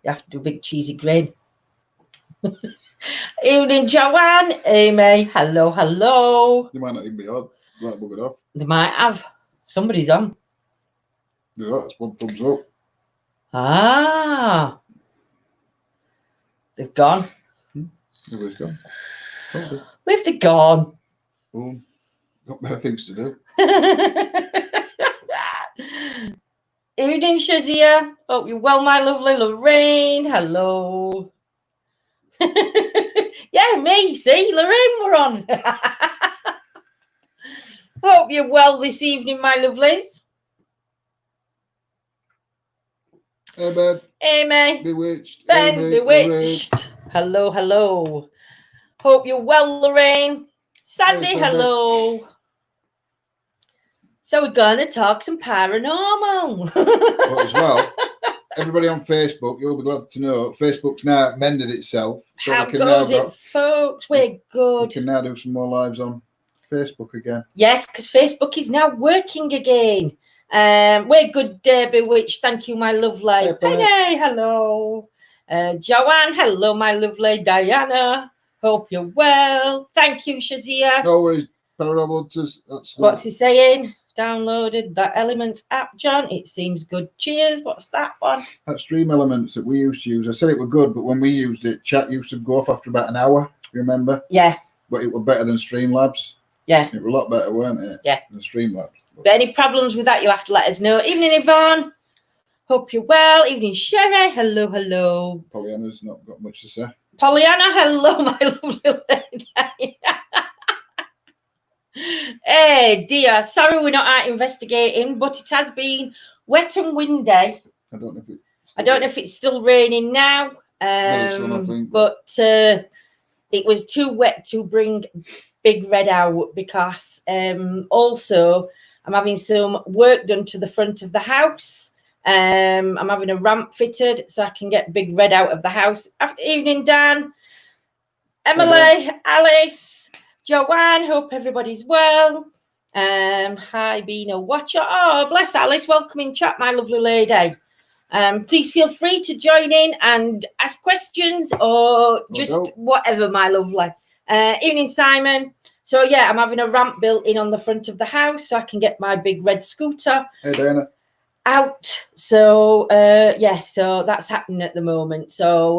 You have to do a big cheesy grin. Evening, Joanne. Amy. Hello, hello. You might not even be on. You might bug it off. They might have. Somebody's on. Yeah, that's one thumbs up. Ah. They've gone. Everybody's gone. Probably. Where have they gone? Oh, got better things to do. Evening, Shazia. Hope you're well, my lovely Lorraine. Hello. Yeah, me. See, Lorraine, we're on. Hope you're well this evening, my lovelies. Hey, Ben. Amy. Bewitched. Ben, Amy, Bewitched. Lorraine. Hello, hello. Hope you're well, Lorraine. Sandy, Hey, Sandy. hello. So we're going to talk some paranormal. But as well, everybody on Facebook, you'll be glad to know, Facebook's now mended itself. So How we can goes now it, folks? We're we good. can now do some more lives on Facebook again. Yes, because Facebook is now working again. We're good, Bewitched. Thank you, my lovely. Hey, Penny. Penny, hello. Joanne, hello, my lovely. Diana, hope you're well. Thank you, Shazia. No worries, Paranormal Hunters. That's What's he saying? Downloaded that Elements app, John. It seems good. Cheers. What's that one? that Stream Elements that we used to use. I said it were good, but when we used it, chat used to go off after about an hour. You remember? Yeah. But it were better than Streamlabs. Yeah. It were a lot better, weren't it? Yeah. Than Streamlabs. But any problems with that, you'll have to let us know. Evening, Yvonne. Hope you're well. Evening, Sherry. Hello, hello. Pollyanna's not got much to say. Pollyanna, hello, my lovely lady. Hey, dear. Sorry we're not out investigating, but it has been wet and windy. I don't know if it's still raining now. it's on, I think. But it was too wet to bring Big Red out because also I'm having some work done to the front of the house. I'm having a ramp fitted so I can get Big Red out of the house. After evening, Dan, Emily, Alice, Joanne, hope everybody's well. Hi, being a watcher. Oh, bless Alice. Welcome in chat, my lovely lady. Please feel free to join in and ask questions or just whatever, my lovely. Evening, Simon. So, yeah, I'm having a ramp built in on the front of the house so I can get my big red scooter out. So, yeah, so that's happening at the moment. So,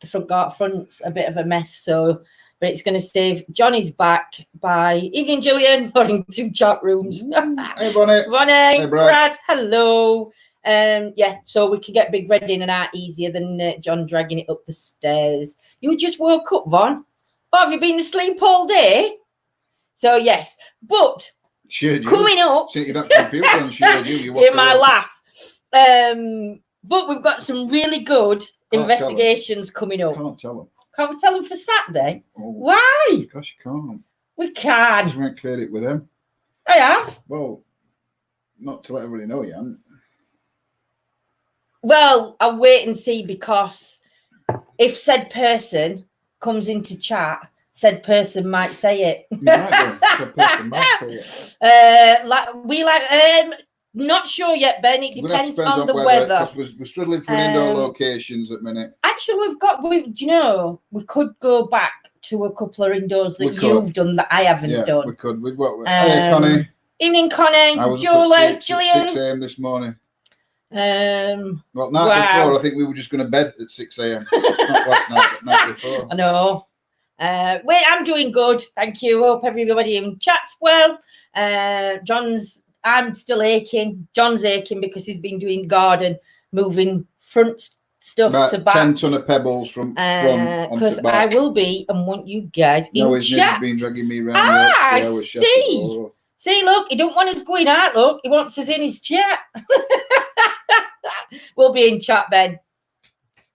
the front's a bit of a mess. So, but it's going to save Johnny's back by evening, Gillian, or in 2 chat rooms. Hey, Bonnie. Bonnie, Hey, Brad, hello. Yeah, so we can get Big Red in and out easier than John dragging it up the stairs. You just woke up, Von. Oh, have you been asleep all day? So, yes, but coming up... You don't computer and you hear my laugh. But we've got some really good investigations coming up. Can't tell them. Can't we tell them for Saturday? Oh, why? Because you can't. We can. Because we haven't cleared it with them. I have. Well, not to let everybody know you haven't. Well, I'll wait and see because if said person comes into chat, said person might say it. Said person might say it. Not sure yet, Ben. It depends on the weather. We're struggling for indoor locations at the minute. Actually, do you know, we could go back to a couple of indoors that you've done that I haven't done. We could. We've got hey, Connie. Evening, Connie. Julie, Gillian. 6 a.m. this morning. Well, night wow. before, I think we were just going to bed at 6 a.m. Not last night, but night before. I know. Wait, I'm doing good. Thank you. Hope everybody in chat's well. I'm still aching. John's aching because he's been doing garden, moving front stuff about to back. 10 ton of pebbles from front because I will be and want you guys in his chat. Been dragging me around. I see. See, look, he don't want us going out. Look, he wants us in his chat. We'll be in chat, Ben.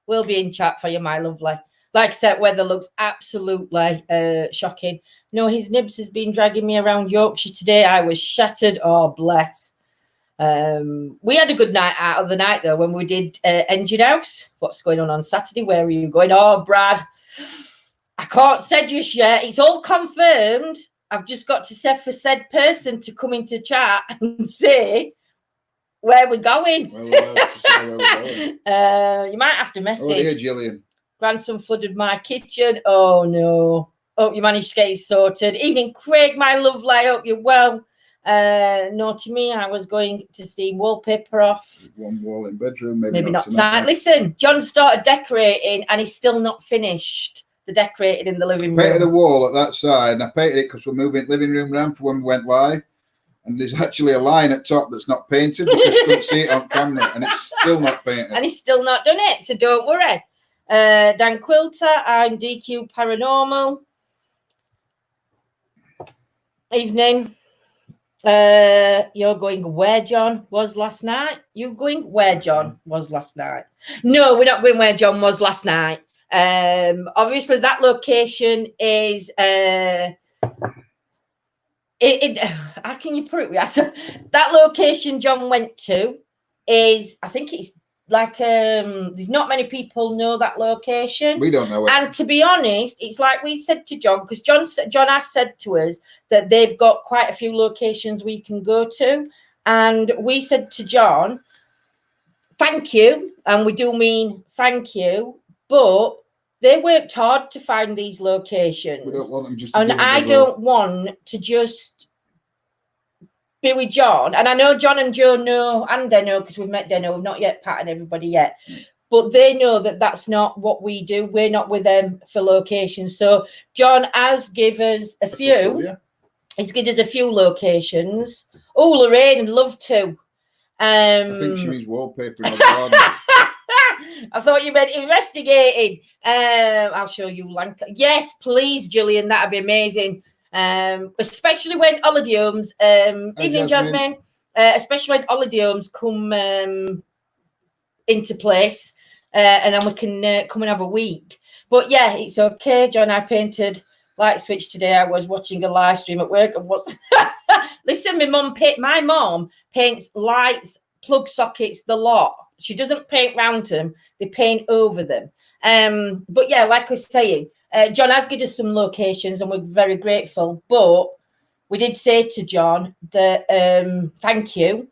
We'll be in chat for you, my lovely. Like I said, weather looks absolutely shocking. No, his nibs has been dragging me around Yorkshire today. I was shattered. Oh, bless. We had a good night out of the night, though, when we did Engine House. What's going on Saturday? Where are you going? Oh, Brad, I can't say just yet. It's all confirmed. I've just got to say for said person to come into chat and say where we're going. Well, we'll have to say where we're going. You might have to message. Oh, dear, Gillian. Grandson flooded my kitchen. Oh, no. Hope you managed to get it sorted. Evening, Craig, my lovely. I hope you're well. Naughty me, I was going to steam wallpaper off. One wall in bedroom, maybe not tonight. Listen, John started decorating and he's still not finished the decorating in the living room. Painted a wall at that side, and I painted it because we're moving living room round for when we went live. And there's actually a line at top that's not painted because you couldn't see it on camera, and it's still not painted. And he's still not done it, so don't worry. Dan Quilter, I'm DQ Paranormal. Evening. You're going where John was last night? You're going where John was last night? No, we're not going where John was last night. Obviously, that location is... how can you put it? That location John went to is, I think it's like, there's not many people know that location. We don't know it. And to be honest, it's like we said to John, because John has said to us that they've got quite a few locations we can go to. And we said to John, thank you. And we do mean thank you. But they worked hard to find these locations. We don't want them just to and I don't want to just be with John. And I know John and Joe know, and Deno, because we've met Deno, we've not yet patterned everybody yet. But they know that that's not what we do. We're not with them for locations. So John has given us a few. Yeah. He's given us a few locations. Oh, Lorraine would love to. I think she means wallpaper in the garden. I thought you meant investigating. I'll show you Lanka. Yes, please, Gillian. That'd be amazing. Especially when holiday homes, evening Jasmine, especially when holiday homes come into place, and then we can come and have a week. But yeah, it's okay. John, I painted light switch today. I was watching a live stream at work and what's listen, my mom paints lights, plug sockets, the lot. She doesn't paint round them, they paint over them. But yeah, like I was saying, John has given us some locations and we're very grateful. But we did say to John that thank you.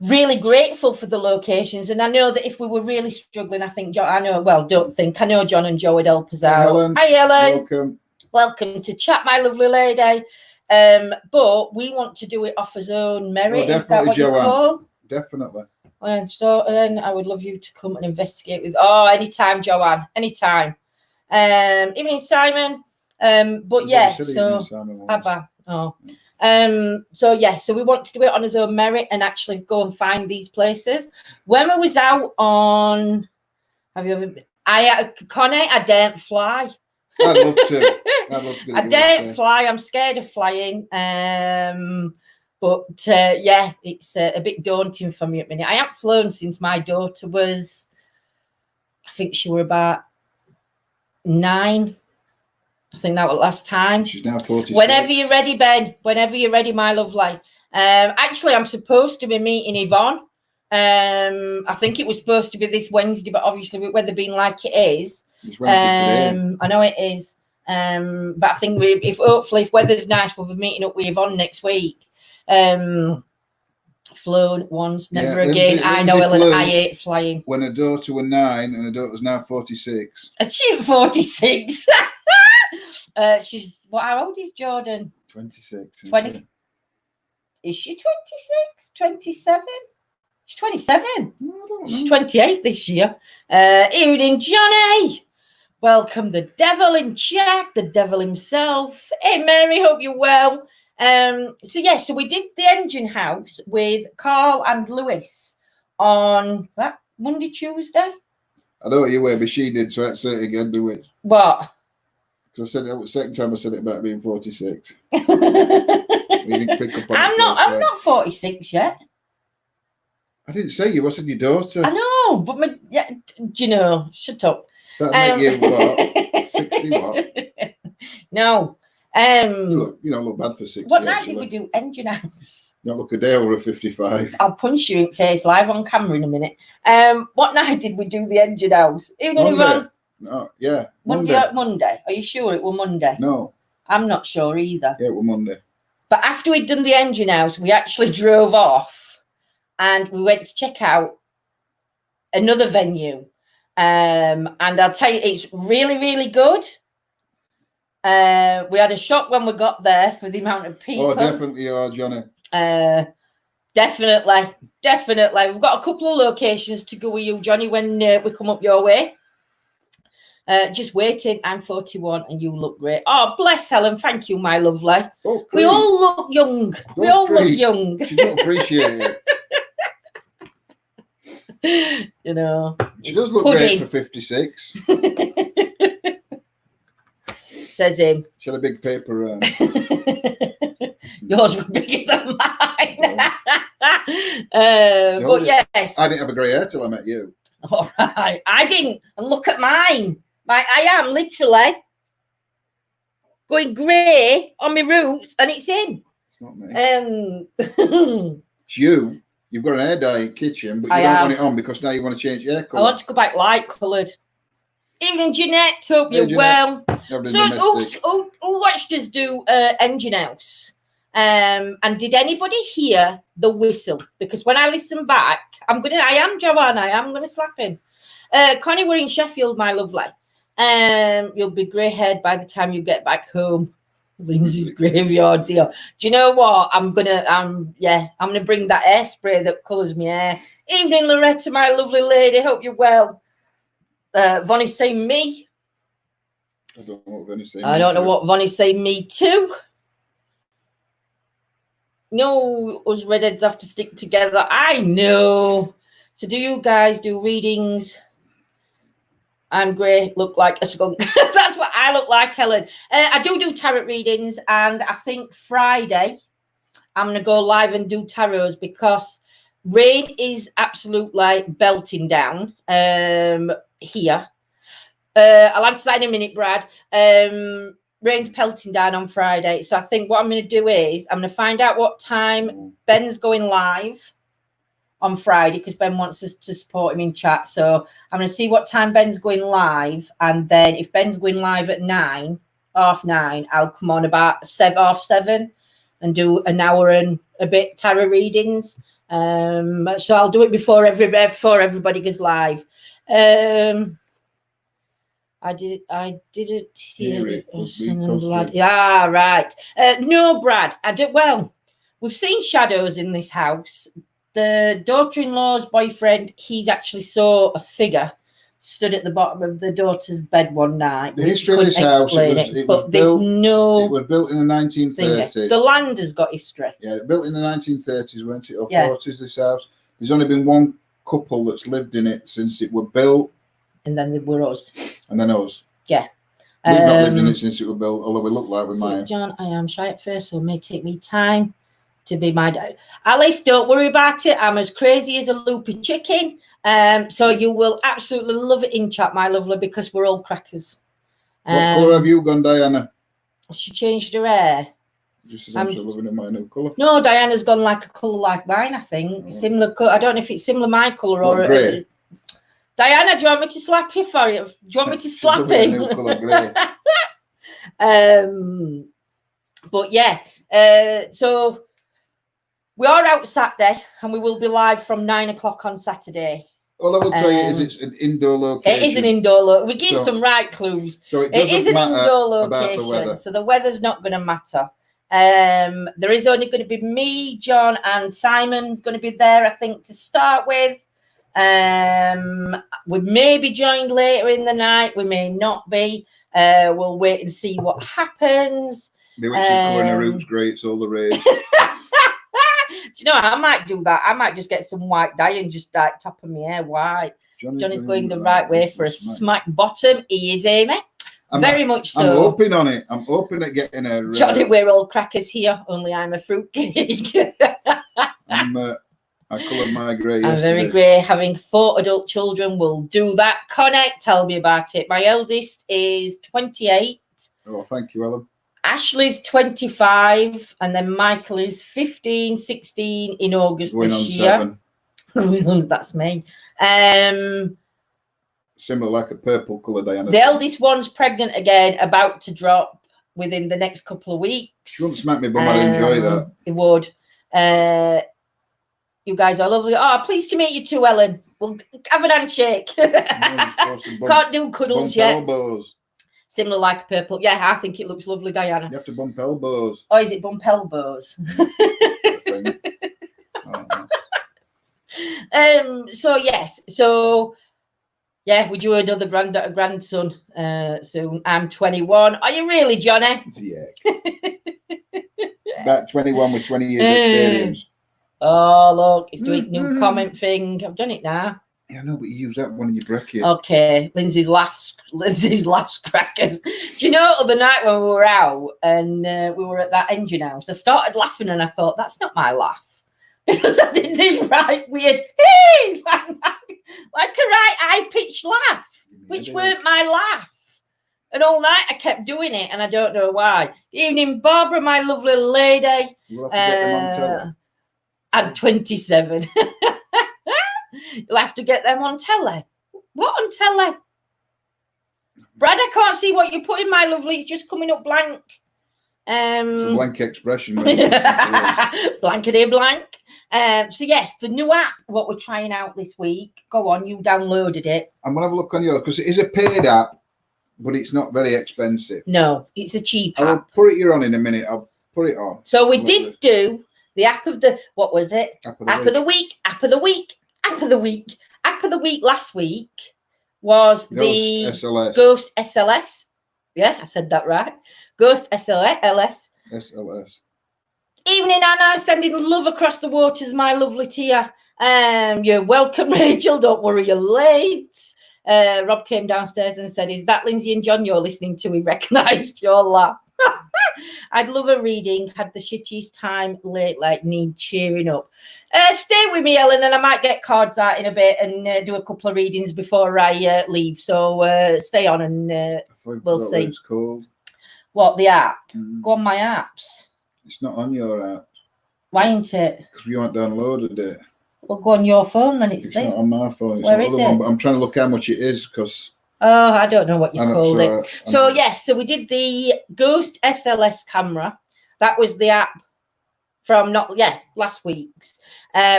Really grateful for the locations. And I know that if we were really struggling, I know John and Joe would help us out. Helen. Hi, Helen. Welcome. Welcome to chat, my lovely lady. But we want to do it off his own merit. Well, is that what Joanne. you call? Definitely. And so then I would love you to come and investigate with. Oh, anytime, Joanne. Anytime. Evening, Simon. But yeah, so have I? Oh. So yeah, so we want to do it on his own merit and actually go and find these places. When I was out on, have you ever been? Connie, I daren't fly. I'd love to. I daren't fly. I'm scared of flying. But yeah, it's a bit daunting for me at the minute. I haven't flown since my daughter was, I think she were about 9. I think that was last time. She's now 46. Whenever you're ready, Ben. Whenever you're ready, my lovely. Actually, I'm supposed to be meeting Yvonne. I think it was supposed to be this Wednesday, but obviously with weather being like it is. It's Wednesday today. I know it is. But I think hopefully if weather's nice, we'll be meeting up with Yvonne next week. Flown once, never again. Lindsay, I know, Ellen, I hate flying. When her daughter was 9 and her daughter's now 46. She's 46. She's how old is Jordan? 26. 20. Is she 26? 27? She's 27. No, I don't know. She's 28 this year. Evening, Johnny. Welcome the devil in chat, the devil himself. Hey, Mary, hope you're well. So we did the engine house with Carl and Lewis on that Monday, Tuesday. I know what you were, but she did, so let's say it again, Bewitched. What? Because I said it the second time I said it about being 46. We didn't pick up on I'm not 46 yet. I didn't say you, I said your daughter. I know, but shut up. That'll make you what? 60 what? No. You don't look bad for 60. What night did we do engine house? You don't look a day over 55. I'll punch you in the face live on camera in a minute. What night did we do the engine house? Evening, Yvonne. No, yeah. Monday. Are you sure it was Monday? No. I'm not sure either. Yeah, it was Monday. But after we'd done the engine house, we actually drove off and we went to check out another venue. And I'll tell you, it's really, really good. We had a shock when we got there for the amount of people. Oh, definitely are, Johnny. Definitely. We've got a couple of locations to go with you, Johnny, when we come up your way. Just waiting. I'm 41 and you look great. Oh, bless Helen. Thank you, my lovely. Oh, we all look young. We all look young. You don't appreciate it. You know. She does look great for 56. Says him. She had a big paper round. Yours were bigger than mine. But yes. I didn't have a grey hair till I met you. All right. I didn't. And look at mine. I am literally going grey on my roots and it's in. It's not me. It's you. You've got an hair dye in the kitchen, but you don't want it on because now you want to change your hair colour. I want to go back light coloured. Evening, Jeanette. Hope you're well. So, who watched us do Engine House? And did anybody hear the whistle? Because when I listen back, I am Joanna. I am going to slap him. Connie, we're in Sheffield, my lovely. You'll be grey-haired by the time you get back home. Lindsay's graveyard's here. Do you know what? I'm gonna bring that hairspray that colours my hair. Evening, Loretta, my lovely lady. Hope you're well. Vonnie's saying me. I don't know what Vonnie's saying. I don't know what Vonnie's saying me too. No, us redheads have to stick together. I know. So do you guys do readings? I'm grey, look like a skunk. That's what I look like, Helen. I do tarot readings, and I think Friday I'm going to go live and do tarots because rain is absolutely belting down here. I'll answer that in a minute, Brad. Rain's pelting down on Friday. So I think what I'm going to do is I'm going to find out what time Ben's going live on Friday because Ben wants us to support him in chat. So I'm going to see what time Ben's going live. And then if Ben's going live at 9, half 9, I'll come on about 7 and do an hour and a bit tarot readings. So I'll do it before everybody goes live. I didn't hear it. Yeah, right. No, Brad. We've seen shadows in this house. The daughter-in-law's boyfriend, he's actually saw a figure stood at the bottom of the daughter's bed one night. The history of this house, it was built in the 1930s. The land has got history. Yeah, built in the 1930s, weren't it? Or 40s, this house. There's only been one couple that's lived in it since it was built. And then there were us. And then us. Yeah. We've not lived in it since it was built, although we look like we might. John, I am shy at first, so it may take me time to be my dad. Alice, don't worry about it. I'm as crazy as a loopy chicken. So you will absolutely love it in chat, my lovely, because we're all crackers. What colour have you gone, Diana? She changed her hair. Just as I'm loving in my new colour. No, Diana's gone like a colour like mine, I think. Oh. Similar colour. I don't know if it's similar my colour or grey. Diana, do you want me to slap you for you? Do you want me to slap him? New colour, grey. But yeah, so we are out Saturday and we will be live from 9 o'clock on Saturday. All I will tell you is it's an indoor location. It is an indoor location. We give some right clues. So it is an indoor location. So the weather's not going to matter. There is only going to be me, John, and Simon's going to be there, I think, to start with. We may be joined later in the night. We may not be. We'll wait and see what happens. Bewitched colour in her room's great. It's all the rage. Do you know, I might do that. I might just get some white dye and just dye top of my hair white. Johnny's going the right way for a smack bottom. He is, Amy. Very much so. I'm hoping on it. I'm hoping at getting a... Johnny, we're all crackers here. Only I'm a fruitcake. I coloured my grey. I'm very grey. Having 4 adult children will do that. Connect, tell me about it. My eldest is 28. Oh, thank you, Ellen. Ashley's 25, and then Michael is 15, 16 in August this year. 7. That's me. Similar, like a purple colour, Diana. The eldest one's pregnant again, about to drop within the next couple of weeks. She wouldn't smack me, but I'd enjoy that. It would. You guys are lovely. Oh, pleased to meet you too, Helen. We'll have an handshake. Can't do cuddles yet. Elbows. Similar like a purple. Yeah, I think it looks lovely, Diana. You have to bump elbows. Oh, is it bump elbows? So yes. So yeah, would you another grandson soon? I'm 21. Are you really, Johnny? Yeah. About 21 with 20 years experience. Oh, look, it's doing new comment thing. I've done it now. Yeah, I know, but you use that one in your bracket. Okay, Lindsay's laughs crackers. Do you know, other night when we were out and we were at that engine house, I started laughing and I thought, that's not my laugh. Because I did this right weird, like a right high-pitched laugh, which weren't my laugh. And all night I kept doing it, and I don't know why. Evening, Barbara, my lovely lady. You'll have to get them on telly. I'm 27. You'll have to get them on telly. What on telly? Brad, I can't see what you put in, my lovely. It's just coming up blank. It's a blank expression. Blankety blank. So yes, the new app, what we're trying out this week. Go on, you downloaded it. I'm going to have a look on yours, because it is a paid app, but it's not very expensive. No, it's a cheap app. I'll put it here on in a minute. I'll put it on. So we did do the app of the, what was it? App of the week last week was the SLS. Ghost SLS. Yeah, I said that right. Ghost SLS. Evening, Anna. Sending love across the waters, my lovely Tia. You're welcome, Rachel. Don't worry, you're late. Rob came downstairs and said, is that Lindsay and John you're listening to? He recognised your laugh. I'd love a reading. Had the shittiest time lately. Need cheering up. Stay with me, Ellen, and I might get cards out in a bit and do a couple of readings before I leave. So stay on and we'll see. It's called. What, the app? Go on my apps. It's not on your app. Why ain't it? Because you haven't downloaded it. Well, go on your phone, then it's there. Not on my phone. It's Where is it? one, but I'm trying to look how much it is, because... Oh, I don't know what you called sure. it. So, yes, so we did the Ghost SLS camera. That was the app from last week's,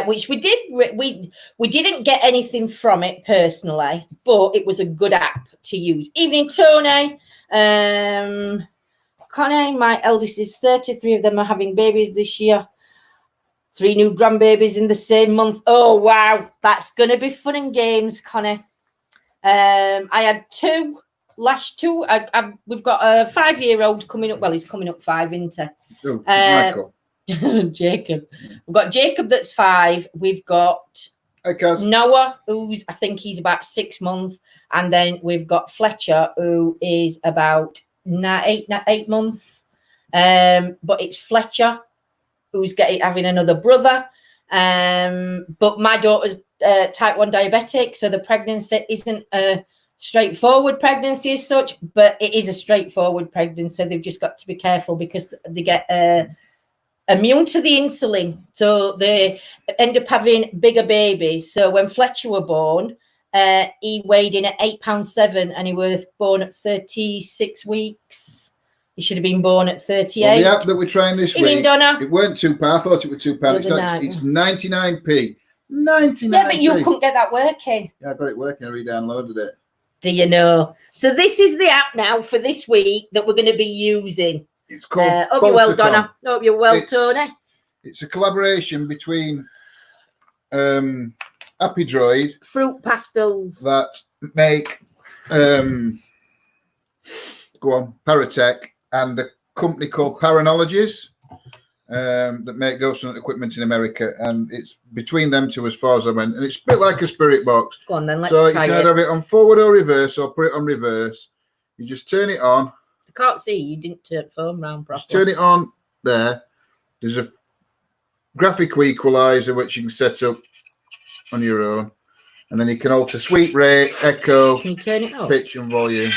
which we did. We didn't get anything from it personally, but it was a good app to use. Evening, Tony. Connie, my eldest is 30. 3 of them are having babies this year. 3 new grandbabies in the same month. Oh, wow. That's going to be fun and games, Connie. I had 2 last 2. We've got a 5-year-old coming up. Well, he's coming up 5, isn't he? Oh, Michael. Jacob. We've got Jacob that's 5. We've got Noah, who's, I think he's about 6 months. And then we've got Fletcher, who is about 8 months. But it's Fletcher who's having another brother. But my daughter's type 1 diabetic, so the pregnancy isn't a straightforward pregnancy as such, but it is a straightforward pregnancy. They've just got to be careful because they get immune to the insulin, so they end up having bigger babies. So when Fletcher were born, he weighed in at 8.7 pounds and he was born at 36 weeks. He should have been born at 38. Well, the app that we're trying this week, Donna? It weren't £2. I thought it was £2. It's 99p. 99p. Yeah, but you couldn't get that working. Yeah, I got it working. I re-downloaded it. Do you know? So this is the app now for this week that we're going to be using. It's called Hope you're well, Donna. Hope you're well, Tony. It's a collaboration between Happy Droid, fruit pastels that make Paratech, and a company called Paranologies that make ghost hunt equipment in America, and it's between them two as far as I went, and it's a bit like a spirit box. Go on then, let's try it. So try you can either have it on forward or reverse, or put it on reverse. You just turn it on. I can't see, you didn't turn the phone round properly. Just turn it on there. There's a graphical equalizer which you can set up on your own, and then you can alter sweep rate, echo, can you turn it up? Pitch and volume.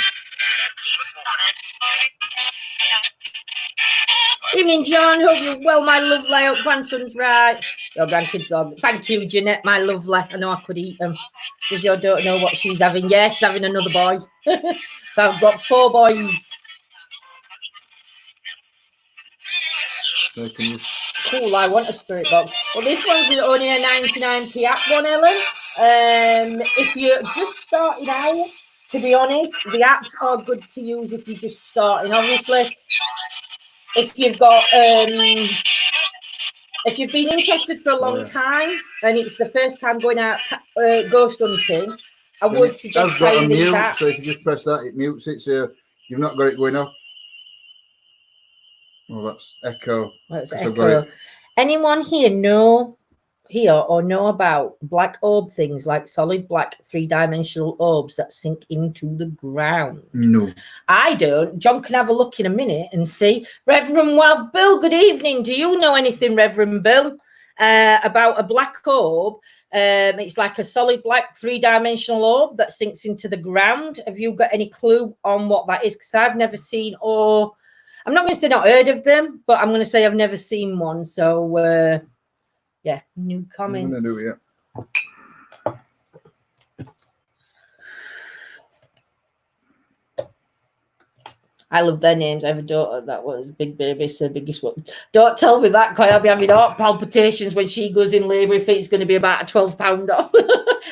Evening, John. Hope you're well, my lovely. Hope grandson's right. Your grandkids are. Thank you, Jeanette, my lovely. I know I could eat them because you don't know what she's having. Yeah, she's having another boy. So I've got 4 boys. So can you cool, I want a spirit box. Well, this one's only a 99p app one, Helen. If you're just starting out, to be honest, the apps are good to use if you're just starting. Obviously, if you've got if you've been interested for a long time and it's the first time going out ghost hunting, I would suggest trying these apps. So if you just press that, it mutes it, so you've not got it going off. Well, that's echo. That's echo. Anyone here know about black orb things, like solid black 3-dimensional orbs that sink into the ground? No, I don't. John can have a look in a minute and see. ReverendWildBill, good evening. Do you know anything, Reverend Bill, about a black orb? It's like a solid black 3-dimensional orb that sinks into the ground. Have you got any clue on what that is? Because I've never seen, or I'm not going to say not heard of them, but I'm going to say I've never seen one. So, yeah, new comments. I'm going to do it, yeah. I love their names. I have a daughter that was Big Baby, so biggest one. Don't tell me that, because I'll be having heart palpitations when she goes in labour if it's going to be about a £12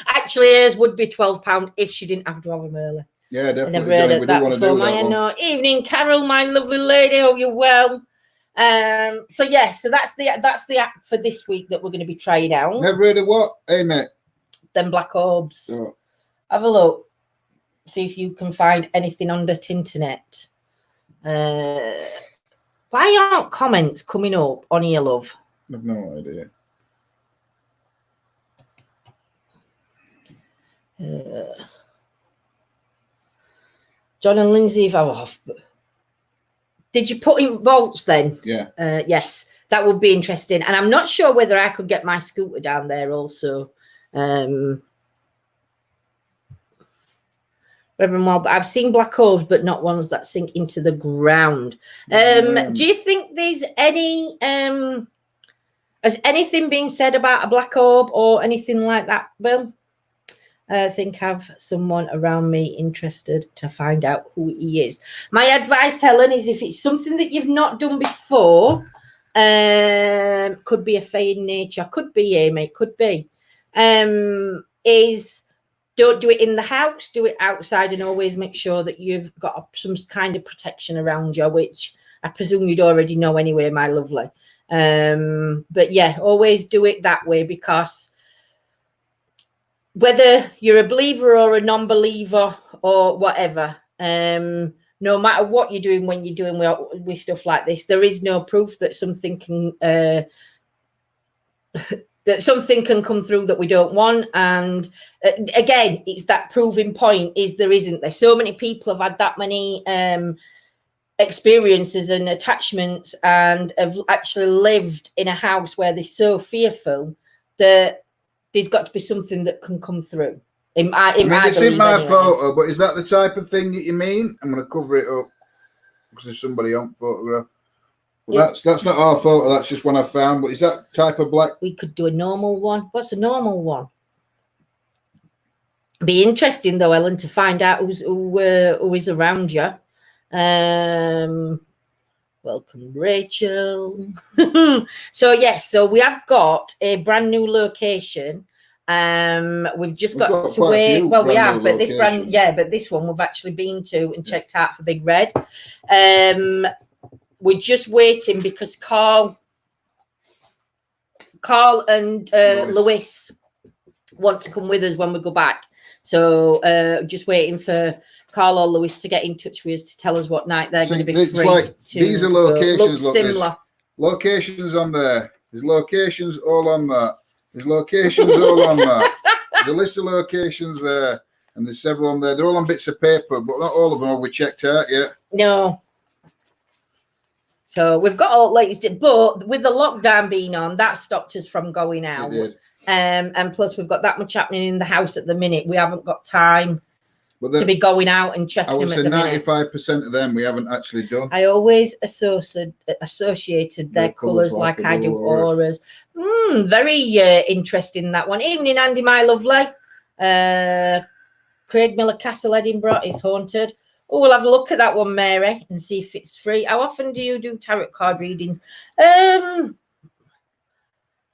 Actually, hers would be £12 if she didn't have to have them early. Yeah, definitely. I never heard of that before. No. Evening, Carol, my lovely lady. Hope you're well. So yeah, so that's the app for this week that we're going to be trying out. Never heard of what? Hey, mate. Them black orbs. Oh. Have a look. See if you can find anything on the internet. Why aren't comments coming up on here, love? I've no idea. John and Lindsay have off. Did you put in vaults then? Yeah. Yes, that would be interesting. And I'm not sure whether I could get my scooter down there also. Reverend Wild, I've seen black orbs, but not ones that sink into the ground. Do you think there's any has anything been said about a black orb or anything like that, Bill? I think have someone around me interested to find out who he is. My advice, Helen, is if it's something that you've not done before, could be a fey in nature, could be Amy, could be, is don't do it in the house, do it outside, and always make sure that you've got some kind of protection around you, which I presume you'd already know anyway, my lovely. But yeah, always do it that way, because whether you're a believer or a non-believer or whatever, no matter what you're doing when you're doing with stuff like this, there is no proof that something can come through that we don't want. And again, it's that proving point is there isn't there. So many people have had that many experiences and attachments and have actually lived in a house where they're so fearful that there's got to be something that can come through. It's in my photo, but is that the type of thing that you mean? I'm going to cover it up because there's somebody on photograph. Well, yeah. That's not our photo. That's just one I found. But is that type of black? We could do a normal one. What's a normal one? Be interesting though, Ellen, to find out who is around you. Welcome, Rachel. So yes, so we have got a brand new location. We've just got to wait. Well, we have, but this but this one we've actually been to and checked out for Big Red. We're just waiting because Carl and Lewis want to come with us when we go back. So just waiting for Carl or Lewis to get in touch with us to tell us what night they're going to be free. Like, these are locations. Look similar. Locations on there. There's locations all on that. There's locations all on that. There's a list of locations there, and there's several on there. They're all on bits of paper, but not all of them have we checked out yet. No. So we've got all latest, but with the lockdown being on, that stopped us from going out. It did. And plus, we've got that much happening in the house at the minute. We haven't got time to be going out and checking them at the minute. 95% of them we haven't actually done. I always associated their colours like I do auras. Very interesting, that one. Evening, Andy, my lovely. Craig Miller Castle, Edinburgh is haunted. Oh, we'll have a look at that one, Mary, and see if it's free. How often do you do tarot card readings?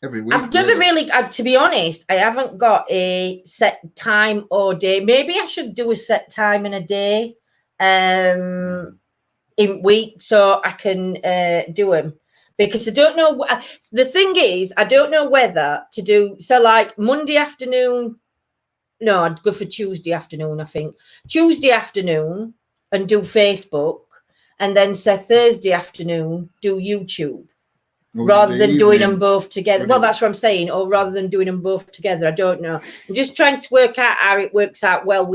every week. I've never really, to be honest, I haven't got a set time or day. Maybe I should do a set time in a day in week so I can do them. Because I don't know. The thing is, I don't know whether to do, so like Monday afternoon. No, I'd go for Tuesday afternoon, I think. Tuesday afternoon and do Facebook. And then say Thursday afternoon, do YouTube. Rather than doing them both together. Well, that's what I'm saying. Or rather than doing them both together. I don't know. I'm just trying to work out how it works out well.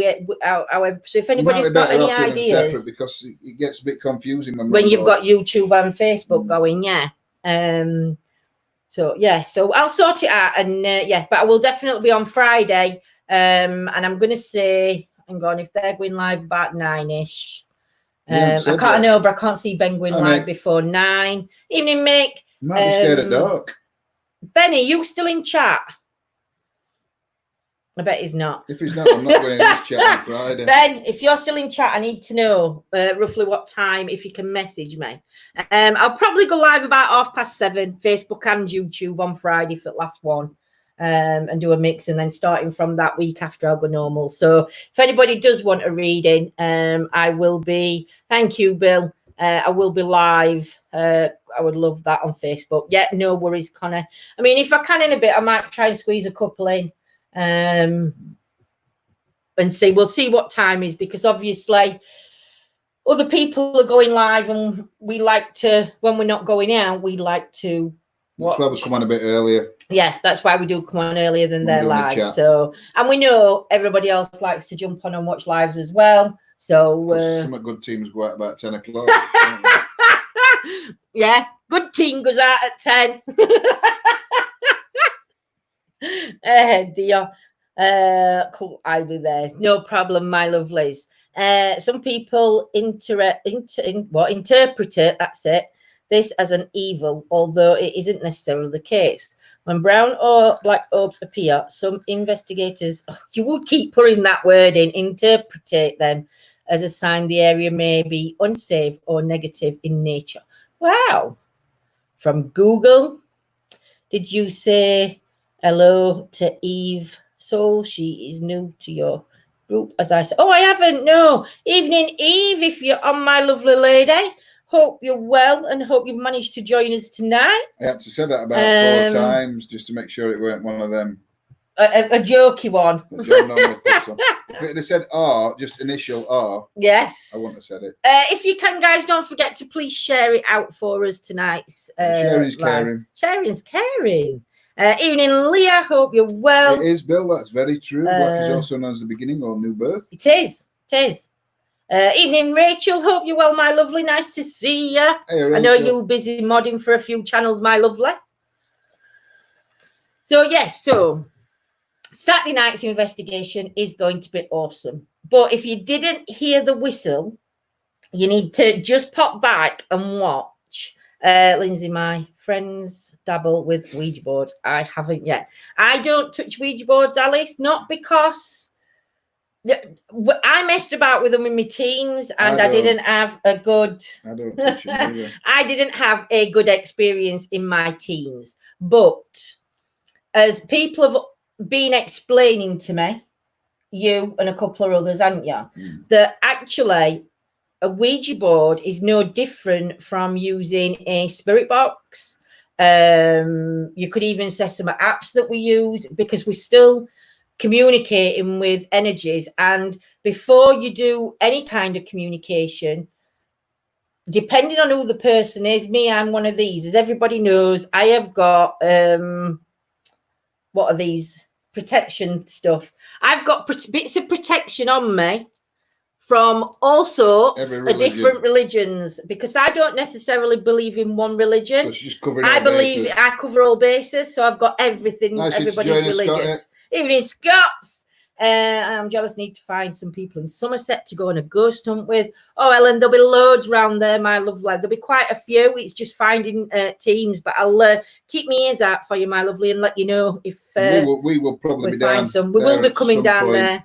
So if anybody's got any ideas. Because it gets a bit confusing when you've got YouTube and Facebook going, yeah. So I'll sort it out. And but I will definitely be on Friday. And I'm going to say, hang on, if they're going live about 9ish. I can't see Ben going live before 9. Evening, Mick. Might be scared of dark. Benny, you still in chat? I bet he's not. If he's not, I'm not going in his chat on Friday. Ben, if you're still in chat, I need to know roughly what time, if you can message me. I'll probably go live about 7:30, Facebook and YouTube on Friday for the last one. And do a mix, and then starting from that week after, I'll go normal. So if anybody does want a reading, I will be. Thank you, Bill. I will be live. I would love that on Facebook. Yeah, no worries, Connor. I mean, if I can in a bit, I might try and squeeze a couple in, and see. We'll see what time is, because obviously other people are going live, and we like to, when we're not going out, we like to. That's why we come on a bit earlier. Yeah, that's why we do come on earlier than they're live. So, and we know everybody else likes to jump on and watch lives as well. So, some good teams go out about 10 o'clock. Yeah, good team goes out at 10. Dear. Cool, I'll be there. No problem, my lovelies. Some people interpret it, that's it, this as an evil, although it isn't necessarily the case. When brown or black orbs appear, some investigators, you would keep putting that word in, interpret them as a sign the area may be unsafe or negative in nature. Wow. From Google, did you say hello to Eve Soul? She is new to your group, as I said. Oh, I haven't, no. Evening, Eve, if you're on, my lovely lady. Hope you're well and hope you've managed to join us tonight. I had to say that about 4 times just to make sure it weren't one of them. A jokey one. If it had said R, just initial R. Yes. I wouldn't have said it. If you can, guys, don't forget to please share it out for us tonight. Sharing's caring. Sharing's caring. Evening, Leah. Hope you're well. It is, Bill. That's very true. Black is also known as the beginning or new birth. It is. It is. Evening, Rachel. Hope you're well, my lovely. Nice to see you. Hey, I know you're busy modding for a few channels, my lovely. So, yes, Saturday night's investigation is going to be awesome. But if you didn't hear the whistle, you need to just pop back and watch. Lindsay, my friends dabble with Ouija boards. I haven't yet. I don't touch Ouija boards, Alice, not because I messed about with them in my teens and I didn't have a good I don't touch them either. I didn't have a good experience in my teens. But as people have been explaining to me, you and a couple of others, haven't you, that actually a Ouija board is no different from using a spirit box. You could even set some apps that we use because we're still communicating with energies. And before you do any kind of communication, depending on who the person is, I'm one of these, as everybody knows, I have got what are these protection stuff? I've got bits of protection on me from all sorts of different religions, because I don't necessarily believe in one religion. So she's covering I cover all bases, so I've got everything. Nice. Everybody's religious. Even in Scots. I'm jealous. Need to find some people in Somerset to go on a ghost hunt with. Oh, Ellen, there'll be loads around there, my lovely. There'll be quite a few. It's just finding teams, but I'll keep my ears out for you, my lovely, and let you know if we will probably be down. We will be coming down there.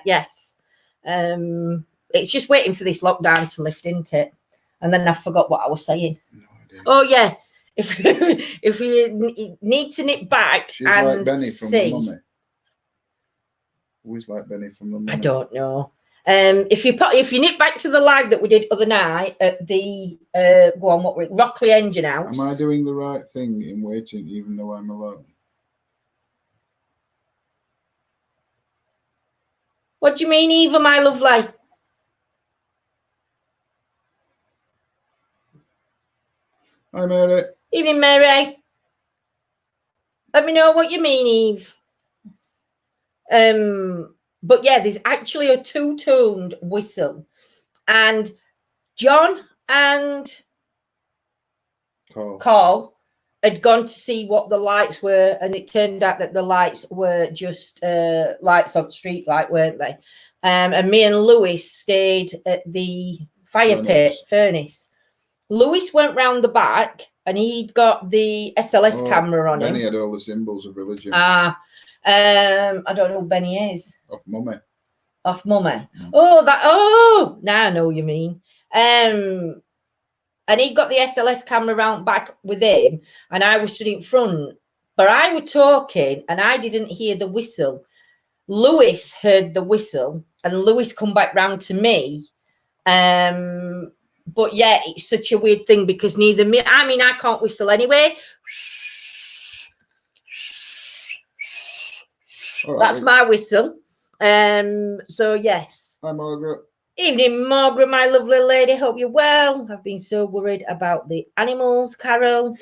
Yes. It's just waiting for this lockdown to lift, isn't it? And then I forgot what I was saying. No idea. Oh, yeah. if you need to nip back, she's and like Benny from the Mummy. Always like Benny from the Mummy. I don't know. If you nip back to the live that we did other night at the Rockley Engine House. Am I doing the right thing in waiting, even though I'm alone? What do you mean, Eva, my lovely? Hi, Mary. Evening, Mary. Let me know what you mean, Eve. But yeah, there's actually a two-toned whistle, and John and Carl had gone to see what the lights were, and it turned out that the lights were just lights on the street light, weren't they? And me and Lewis stayed at the furnace. Lewis went round the back, and he'd got the SLS camera on him. Benny had all the symbols of religion. I don't know who Benny is. Off Mummy. Off Mummy. Oh, now I know what you mean. And he got the SLS camera round back with him, and I was stood in front. But I was talking, and I didn't hear the whistle. Lewis heard the whistle, and Lewis come back round to me. But yeah, it's such a weird thing because I can't whistle anyway. Right, that's my whistle. So yes. Hi, Margaret. Evening, Margaret, my lovely lady. Hope you're well. I've been so worried about the animals, Carol.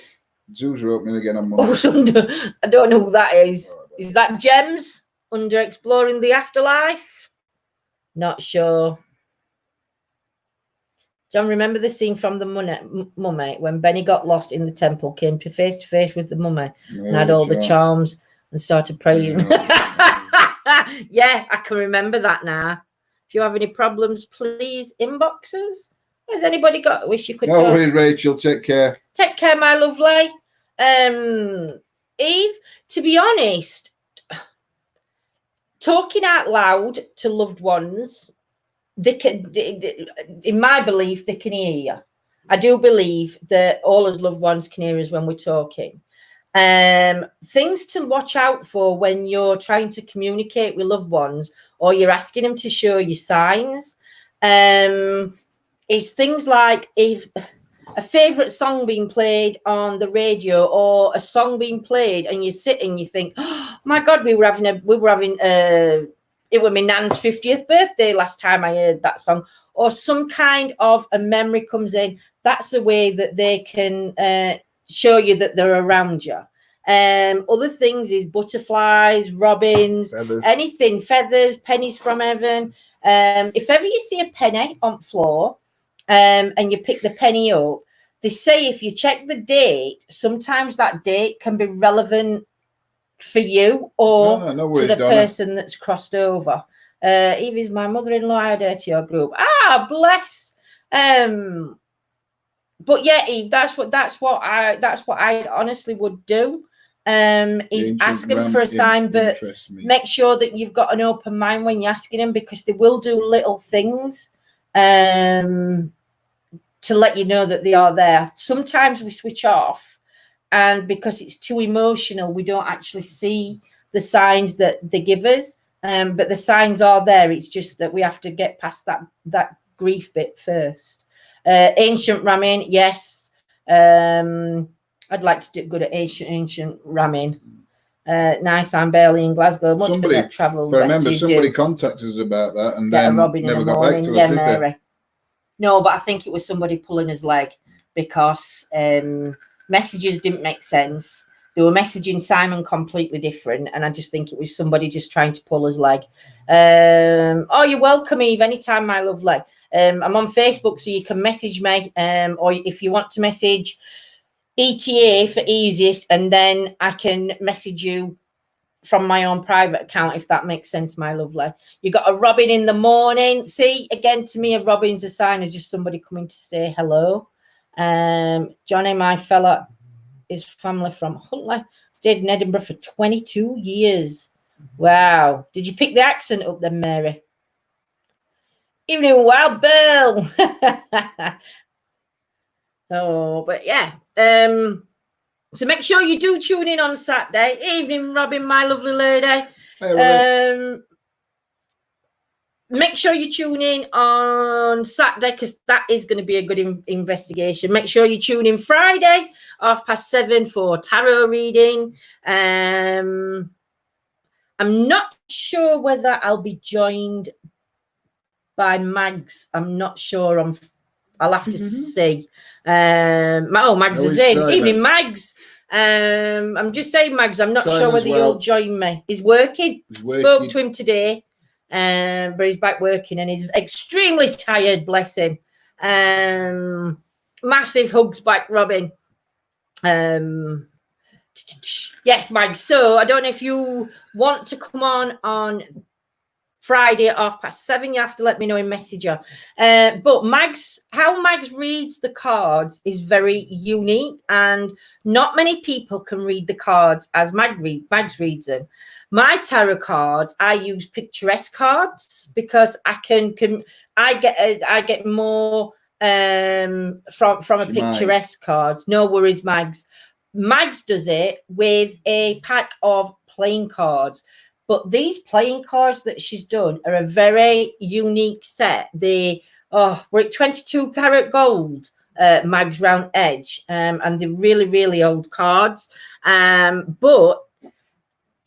Zoos are opening again on Monday. I don't know who that is. Is that Gems under Exploring the Afterlife? Not sure. John, remember the scene from the Mummy when Benny got lost in the temple, came to face with the Mummy, and had all the charms and started praying. Yeah, I can remember that now. If you have any problems, please inbox us. Has anybody got? Wish you could. No worries, Rachel. Take care. Take care, my lovely. Eve, to be honest, talking out loud to loved ones, they can, in my belief, they can hear you. I do believe that all us loved ones can hear us when we're talking. Things to watch out for when you're trying to communicate with loved ones, or you're asking them to show you signs, is things like if a favorite song being played on the radio, or a song being played, and you sit and you think, oh my God, it was my nan's 50th birthday last time I heard that song, or some kind of a memory comes in. That's a way that they can show you that they're around you. Other things is butterflies, robins, anything, feathers, pennies from heaven. If ever you see a penny on the floor and you pick the penny up, they say if you check the date, sometimes that date can be relevant for you or to the person that's crossed over. Evie's my mother-in-law. I had her to your group. Ah, bless. But yeah, Eve, that's what I honestly would do. Is ask them for a sign, but make sure that you've got an open mind when you're asking them, because they will do little things to let you know that they are there. Sometimes we switch off, and because it's too emotional, we don't actually see the signs that they give us. But the signs are there. It's just that we have to get past that grief bit first. Ancient ramming, yes. I'd like to do good at ancient ramming. Nice, I'm barely in Glasgow. Much as I travel. I remember somebody contacted us about that, and then never got back to us, did they? No, but I think it was somebody pulling his leg, because messages didn't make sense. They were messaging Simon completely different, and I just think it was somebody just trying to pull his leg. Oh, you're welcome, Eve, anytime, my lovely. I'm on Facebook, so you can message me, or if you want to message ETA for easiest, and then I can message you from my own private account, if that makes sense, my lovely. You got a robin in the morning. See, again, to me, a robin's a sign of just somebody coming to say hello. Johnny, my fella, his family from Huntley, stayed in Edinburgh for 22 years. Wow. Did you pick the accent up then, Mary? Evening, Wild Bill. Oh, but yeah. So make sure you do tune in on Saturday evening, Robin, my lovely lady. Hey, Make sure you tune in on Saturday because that is going to be a good investigation. Make sure you tune in Friday 7:30 for tarot reading. I'm not sure whether I'll be joined by Mags. I'm not sure. I'll have to see. Mags is in. Evening, Mags. I'm just saying, Mags, I'm not sure whether you'll join me. He's working. Spoke to him today. But he's back working and he's extremely tired, bless him. Massive hugs back, Robin. Yes, Mag. So I don't know if you want to come on Friday at 7:30. You have to let me know in Messenger. But how Mags reads the cards is very unique, and not many people can read the cards as Mags reads them. My tarot cards, I use picturesque cards because I get more from a picturesque card. No worries, Mags. Mags does it with a pack of playing cards. But these playing cards that she's done are a very unique set. We're at 22 karat gold, Mags round edge, and they're really, really old cards. But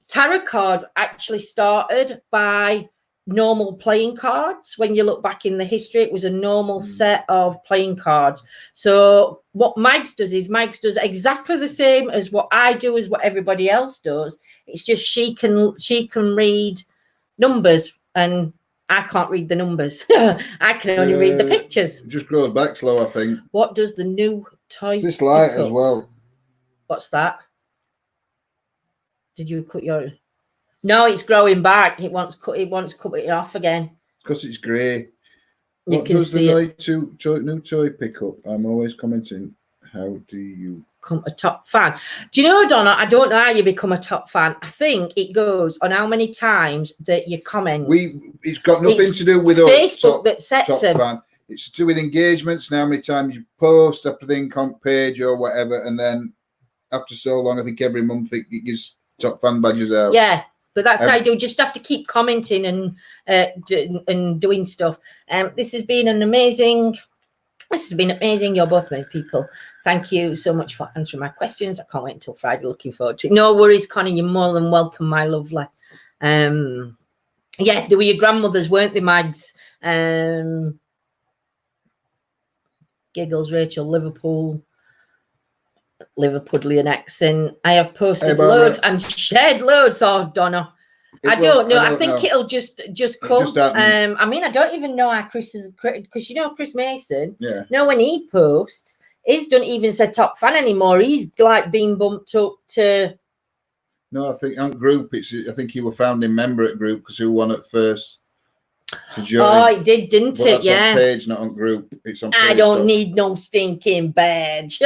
tarot cards actually started by normal playing cards. When you look back in the history, it was a normal set of playing cards. So what Mags does is Mags does exactly the same as what I do, as what everybody else does. It's just she can read numbers and I can't read the numbers. I can only read the pictures. It just grows back slow, I think. What does the new toy? It's this light as well. What's that? Did you cut your? No, it's growing back. It wants to cut it off again. Because it's grey. You What can does see the new toy pick up? I'm always commenting. How do you become a top fan? Do you know, Donna? I don't know how you become a top fan. I think it goes on how many times that you comment. It's got nothing to do with us. Facebook that sets them. Fan. It's to do with engagements and how many times you post up the income page or whatever, and then after so long, I think every month it gives top fan badges out. Yeah. But that's how you do. Just have to keep commenting and doing stuff. This has been amazing. You're both my people. Thank you so much for answering my questions. I can't wait until Friday. Looking forward to it. No worries, Connie. You're more than welcome, my lovely. Yeah, they were your grandmothers, weren't they, Mags? Giggles, Rachel, Liverpudlian accent. I have posted loads and shared loads. Oh, Donna, I don't know. I think it'll just come. I mean, I don't even know how Chris is, because you know Chris Mason. Yeah. No, when he posts, he don't even say top fan anymore. He's like being bumped up to. No, I think on group. I think you were founding member at group because who won at first. Oh, it did, didn't it? That's on page, not on group. It's on page. I don't need no stinking badge.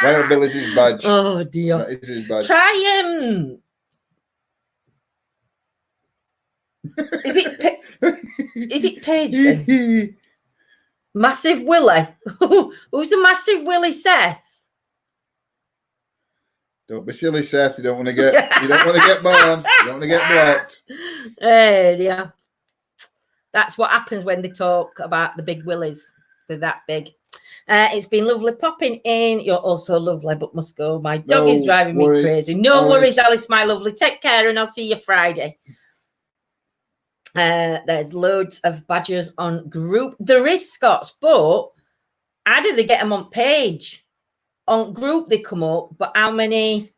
WildBill is his badge. Oh dear. That is his badge. Try him. Is it Paige then? Massive Willie. Who's the Massive Willie, Seth? Don't be silly, Seth. You don't want to get born. You don't want to get blocked. Yeah. That's what happens when they talk about the big willies. They're that big. It's been lovely popping in. You're also lovely, but must go. My dog is driving me crazy. No worries, Alice, my lovely. Take care, and I'll see you Friday. There's loads of badges on group. There is, Scots, but how do they get them on page? On group, they come up, but how many?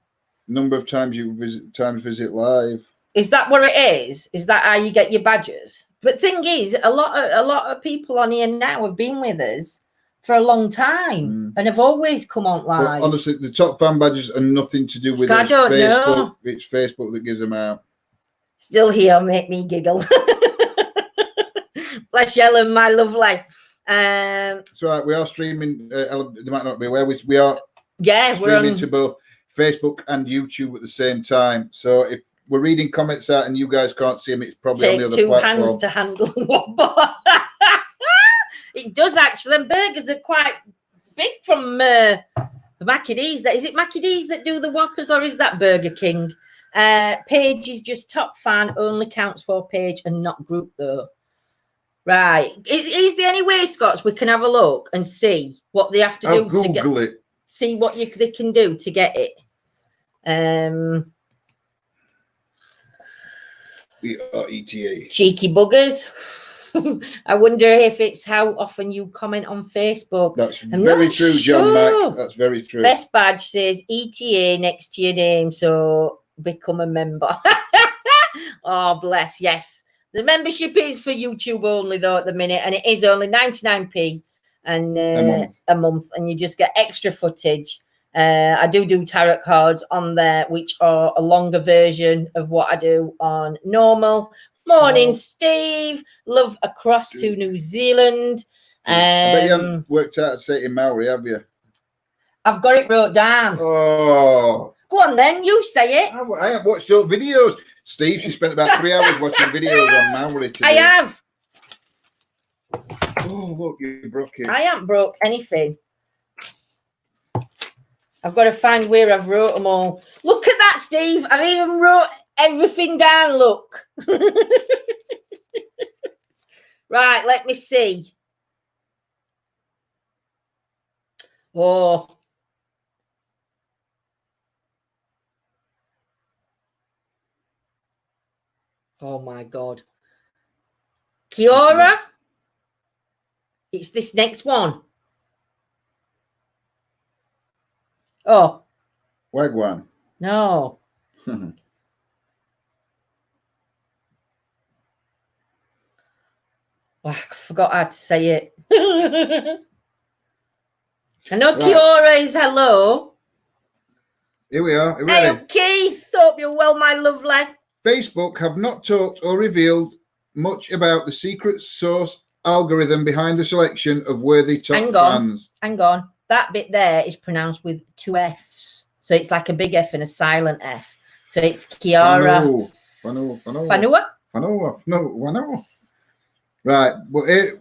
Number of times you visit live. Is that what it is? Is that how you get your badges? But thing is, a lot of people on here now have been with us for a long time and have always come on live. Well, honestly, the top fan badges are nothing to do with us. I don't know. It's Facebook that gives them out. Still here, make me giggle. Bless you, Helen, my lovely. It's all right. We are streaming. They might not be aware. We are streaming to both Facebook and YouTube at the same time. So if we're reading comments out and you guys can't see them, it's probably on the other platform. Take 2 hands to handle one bar. It does actually. And burgers are quite big from The Mackie D's, is it Mackie D's that do the Whoppers, or is that Burger King? Page is just top fan, only counts for page and not group though. Right. Is there any way, Scots, we can have a look and see what they have to do Google to get it. See what they can do to get it. ETA. Cheeky buggers. I wonder if it's how often you comment on Facebook. That's very true, John Mac. That's very true. Best badge says ETA next to your name, so become a member. Oh, bless. Yes. The membership is for YouTube only, though, at the minute, and it is only 99p and a month, and you just get extra footage. I do tarot cards on there, which are a longer version of what I do on normal. Morning, Steve. Love across to New Zealand. I bet you haven't worked out how to say it in Maori, have you? I've got it wrote down. Oh. Go on then, you say it. I haven't watched your videos. Steve, she spent about 3 hours watching videos on Maori today. I have. Oh, look, you broke it. I haven't broke anything. I've got to find where I've wrote them all. Look at that, Steve. I've even wrote everything down, look. Right, let me see. Oh. Oh, my God. Kiora? It's this next one. Oh. Wagwan. No. Oh, I forgot how to say it. I know right. Kiora is hello. Here we are. Hey, Keith. Hope you're well, my lovely. Facebook have not talked or revealed much about the secret source algorithm behind the selection of worthy top fans. Hang on. That bit there is pronounced with 2 Fs. So it's like a big F and a silent F. So it's Kiora. Fanua. Right. Well,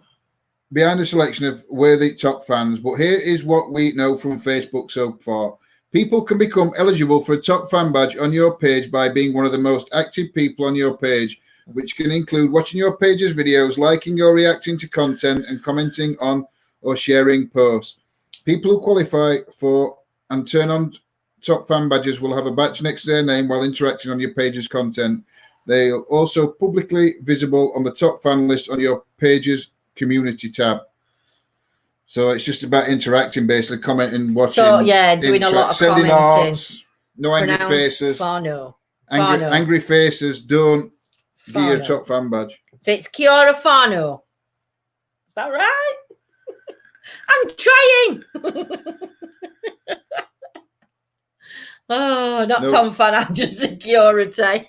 behind the selection of worthy top fans. But here is what we know from Facebook so far. People can become eligible for a top fan badge on your page by being one of the most active people on your page, which can include watching your page's videos, liking or reacting to content, and commenting on or sharing posts. People who qualify for and turn on top fan badges will have a badge next to their name while interacting on your page's content. They'll also publicly visible on the top fan list on your page's community tab. So it's just about interacting, basically, commenting, watching. So, yeah, doing a lot of sending commenting. Arts, no angry faces. Fano. Angry faces, don't get your top fan badge. So it's Kiora Fano. Is that right? I'm trying. Oh, not nope. Tom Fan, I'm just security.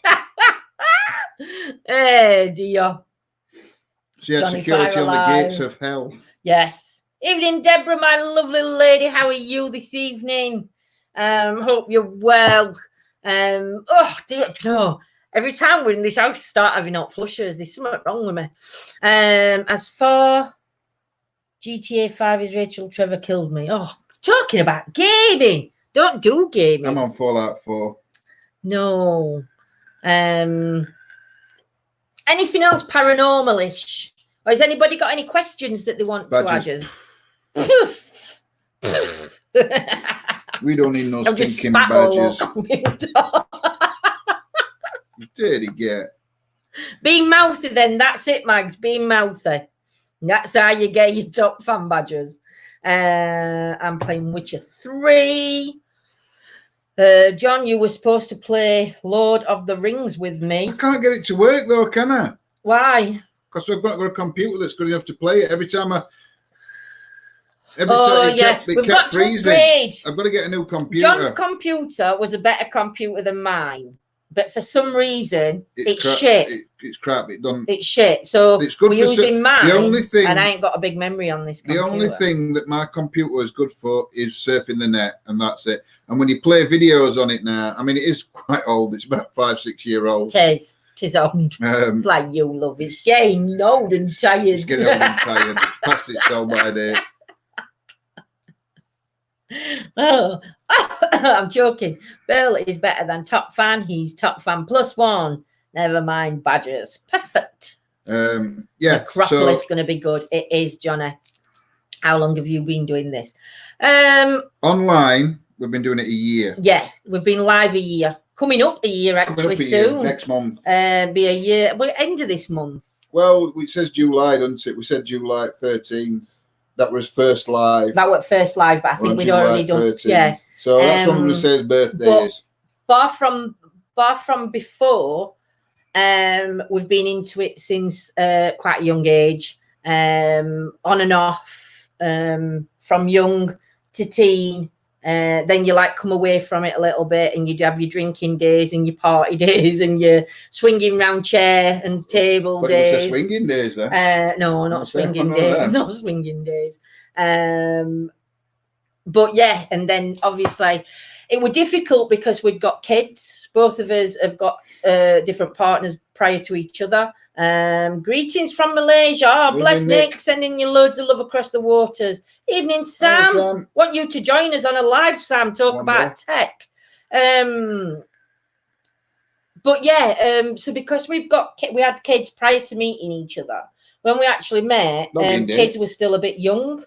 Hey, dear. She had security on the gates of hell. Yes. Evening, Deborah, my lovely lady. How are you this evening? Hope you're well. Oh, dear. No. Every time we're in this house, I start having hot flushers. There's something wrong with me. As for GTA 5 is Rachel Trevor killed me. Oh, talking about gaming. Don't do gaming. I'm on Fallout 4. No. Anything else paranormal-ish? Or has anybody got any questions that they want badges. To ask us? We don't need no stinking badges. Dirty get. Being mouthy then, that's it, Mags. Being mouthy. That's how you get your top fan badges. I'm playing Witcher 3. John, you were supposed to play Lord of the Rings with me. I can't get it to work though, can I? Why? Because we've got a computer that's good enough to play it. Every time it kept freezing. I've got to get a new computer. John's computer was a better computer than mine. But for some reason, it's shit. It's crap. It's shit. So it's good we're for using mine. The only thing, and I ain't got a big memory on this computer. The only thing that my computer is good for is surfing the net, and that's it. And when you play videos on it now, I mean, it is quite old. It's about 5-6 year old. It is old. It's like you, love. It's getting old and tired. It's getting old and tired. Past its sell by date. Oh, I'm joking. Bill is better than top fan. He's top fan +1. Never mind badgers. Perfect. Yeah. Acropolis going to be good. It is, Johnny. How long have you been doing this? Online, we've been doing it a year. Yeah, we've been live a year. Coming up a year, actually, soon. Year, next month. Be a year. Well, end of this month. Well, it says July, doesn't it? We said July 13th. That was first live. That was first live, but I think we'd already done. 13th. Yeah. So that's what I'm going to say his birthday is. Bar from before, we've been into it since quite a young age, on and off, from young to teen. Then you like come away from it a little bit, and you'd have your drinking days and your party days and your swinging round chair and table days. Swinging days, then? No, not swinging days. Not swinging days. But yeah, and then obviously it was difficult because we'd got kids. Both of us have got different partners prior to each other. Greetings from Malaysia. Oh, bless Nick, sending you loads of love across the waters. Evening, Sam. Hi, Sam. Want you to join us on a live, Sam, talk about tech. But yeah, so because we had kids prior to meeting each other. When we actually met, kids were still a bit young.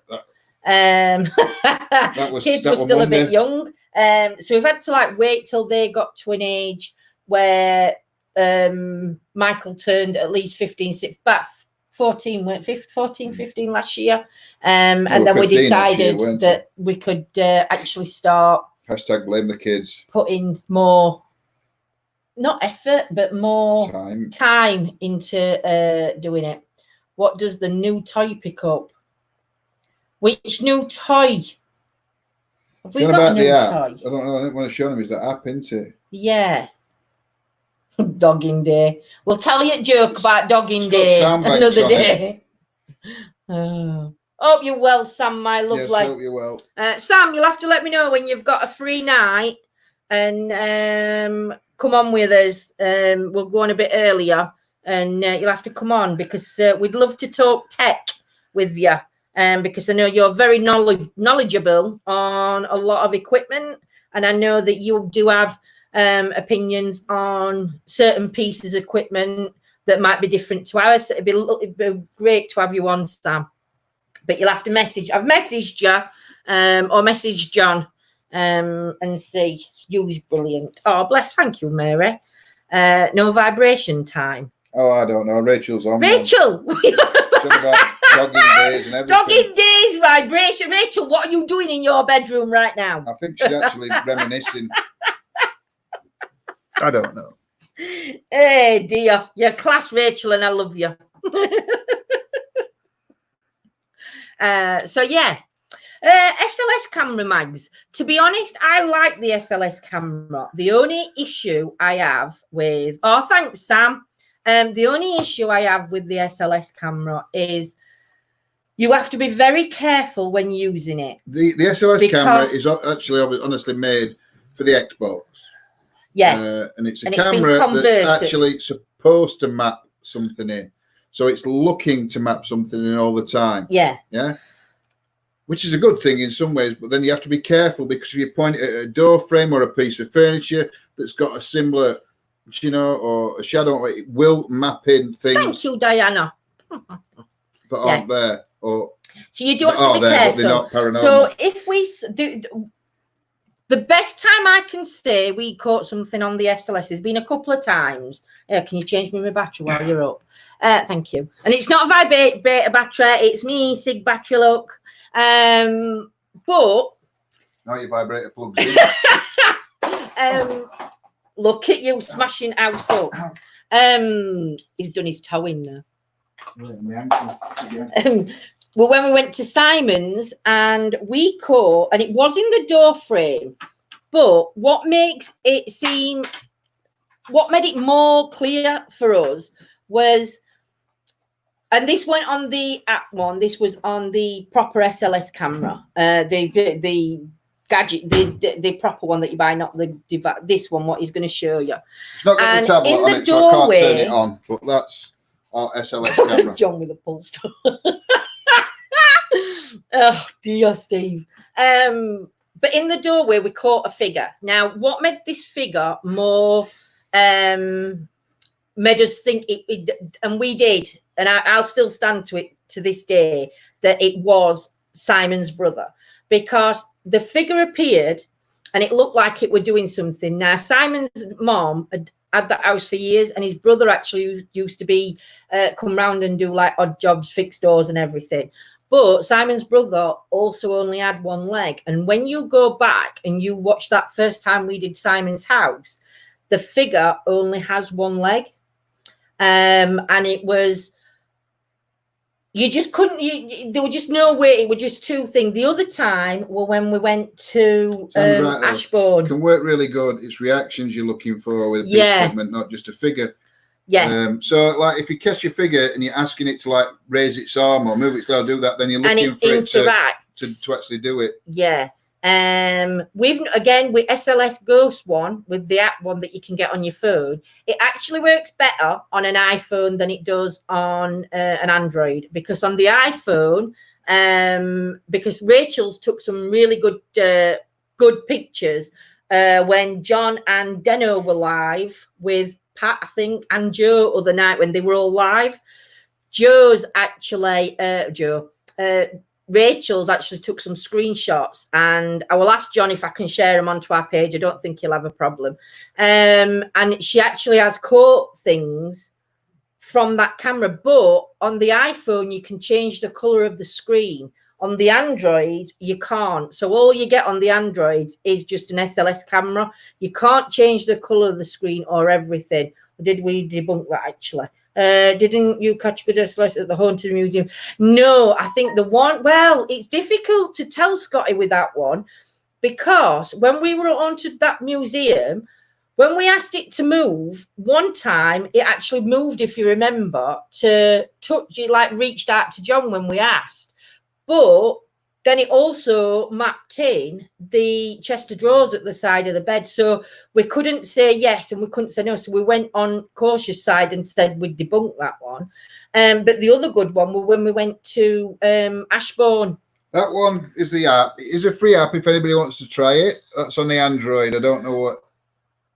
Kids were still a bit young. So we've had to wait till they got to an age where Michael turned at least 15, but 14, 15 last year. And then we decided that we could actually start. #blame the kids. Putting more, not effort, but more time into doing it. What does the new toy pick up? Which new toy? Have we got a new toy? I don't know. I didn't want to show him. Is that app, isn't it? Yeah. Dogging day. We'll tell you a joke about dogging day another day. Hope you're well, Sam, my lovely. Yes, hope you're well. Sam, you'll have to let me know when you've got a free night and come on with us. We'll go on a bit earlier and you'll have to come on because we'd love to talk tech with you. Because I know you're very knowledgeable on a lot of equipment, and I know that you do have opinions on certain pieces of equipment that might be different to ours. So it'd be great to have you on, Sam. But you'll have to message. I've messaged you or messaged John and see. You's brilliant. Oh, bless. Thank you, Mary. No vibration time. Oh, I don't know. Rachel's on. Rachel. Dogging days and everything. Dogging days, vibration. Rachel, what are you doing in your bedroom right now? I think she's actually reminiscing. I don't know. Hey, dear. You're class, Rachel, and I love you. So, yeah. SLS camera mags. To be honest, I like the SLS camera. The only issue I have with... Oh, thanks, Sam. The only issue I have with the SLS camera is you have to be very careful when using it. The SLS camera is actually honestly made for the Xbox. Yeah. And it's a camera that's actually supposed to map something in. So it's looking to map something in all the time. Yeah. Yeah. Which is a good thing in some ways, but then you have to be careful because if you point at a door frame or a piece of furniture that's got a similar, or a shadow, it will map in things. Thank you, Diana. That aren't there. Or so you do have to be careful. But they're not paranormal. So if we do, the best time I can say we caught something on the SLS has been a couple of times. Can you change me my battery while you're up? Thank you. And it's not a vibrator battery. It's me, SIG battery, look. But now your vibrator plugs in. Look at you smashing house up. He's done his toe in now. Well, when we went to Simon's and we caught, and it was in the door frame, but what made it more clear for us was, and this went on the app one, this was on the proper SLS camera, the gadget, the proper one that you buy, not the this one, what he's going to show you. It's not got the tablet on it, so I can't turn it on, but that's our SLS camera. John with a pulse. Oh dear, Steve. But but in the doorway, we caught a figure. Now, what made this figure more, made us think and we did, and I'll still stand to it to this day, that it was Simon's brother, because the figure appeared and it looked like it were doing something. Now, Simon's mom had that house for years, and his brother actually used to be come round and do like odd jobs, fix doors and everything. But Simon's brother also only had one leg. And when you go back and you watch that first time we did Simon's house, the figure only has one leg. And it was, you just couldn't, there was just no way, it was just two things. The other time were when we went to Ashbourne. It can work really good. It's reactions you're looking for with a big equipment, not just a figure. Yeah. So like if you catch your figure and you're asking it to like raise its arm or move its tail, do that, then you're looking for it to actually do it. Yeah. With SLS Ghost one, with the app one that you can get on your phone, it actually works better on an iPhone than it does on an Android, because on the iPhone, because Rachel's took some really good pictures when John and Deno were live with Pat, I think, and Joe other night when they were all live. Rachel's actually took some screenshots, and I will ask John if I can share them onto our page. I don't think he'll have a problem. And she actually has caught things from that camera, but on the iPhone, you can change the color of the screen. On the Android, you can't. So all you get on the Android is just an SLS camera. You can't change the color of the screen or everything. Did we debunk that actually? Didn't you catch good SLS at the Haunted Museum? No, I think the one, well, it's difficult to tell, Scotty, with that one, because when we were haunted that museum, when we asked it to move, one time it actually moved, if you remember, to touch, it like reached out to John when we asked. But then it also mapped in the chest of drawers at the side of the bed. So we couldn't say yes and we couldn't say no. So we went on cautious side and said we'd debunk that one. But the other good one was when we went to Ashbourne. That one is the app. It is a free app if anybody wants to try it. That's on the Android. I don't know what.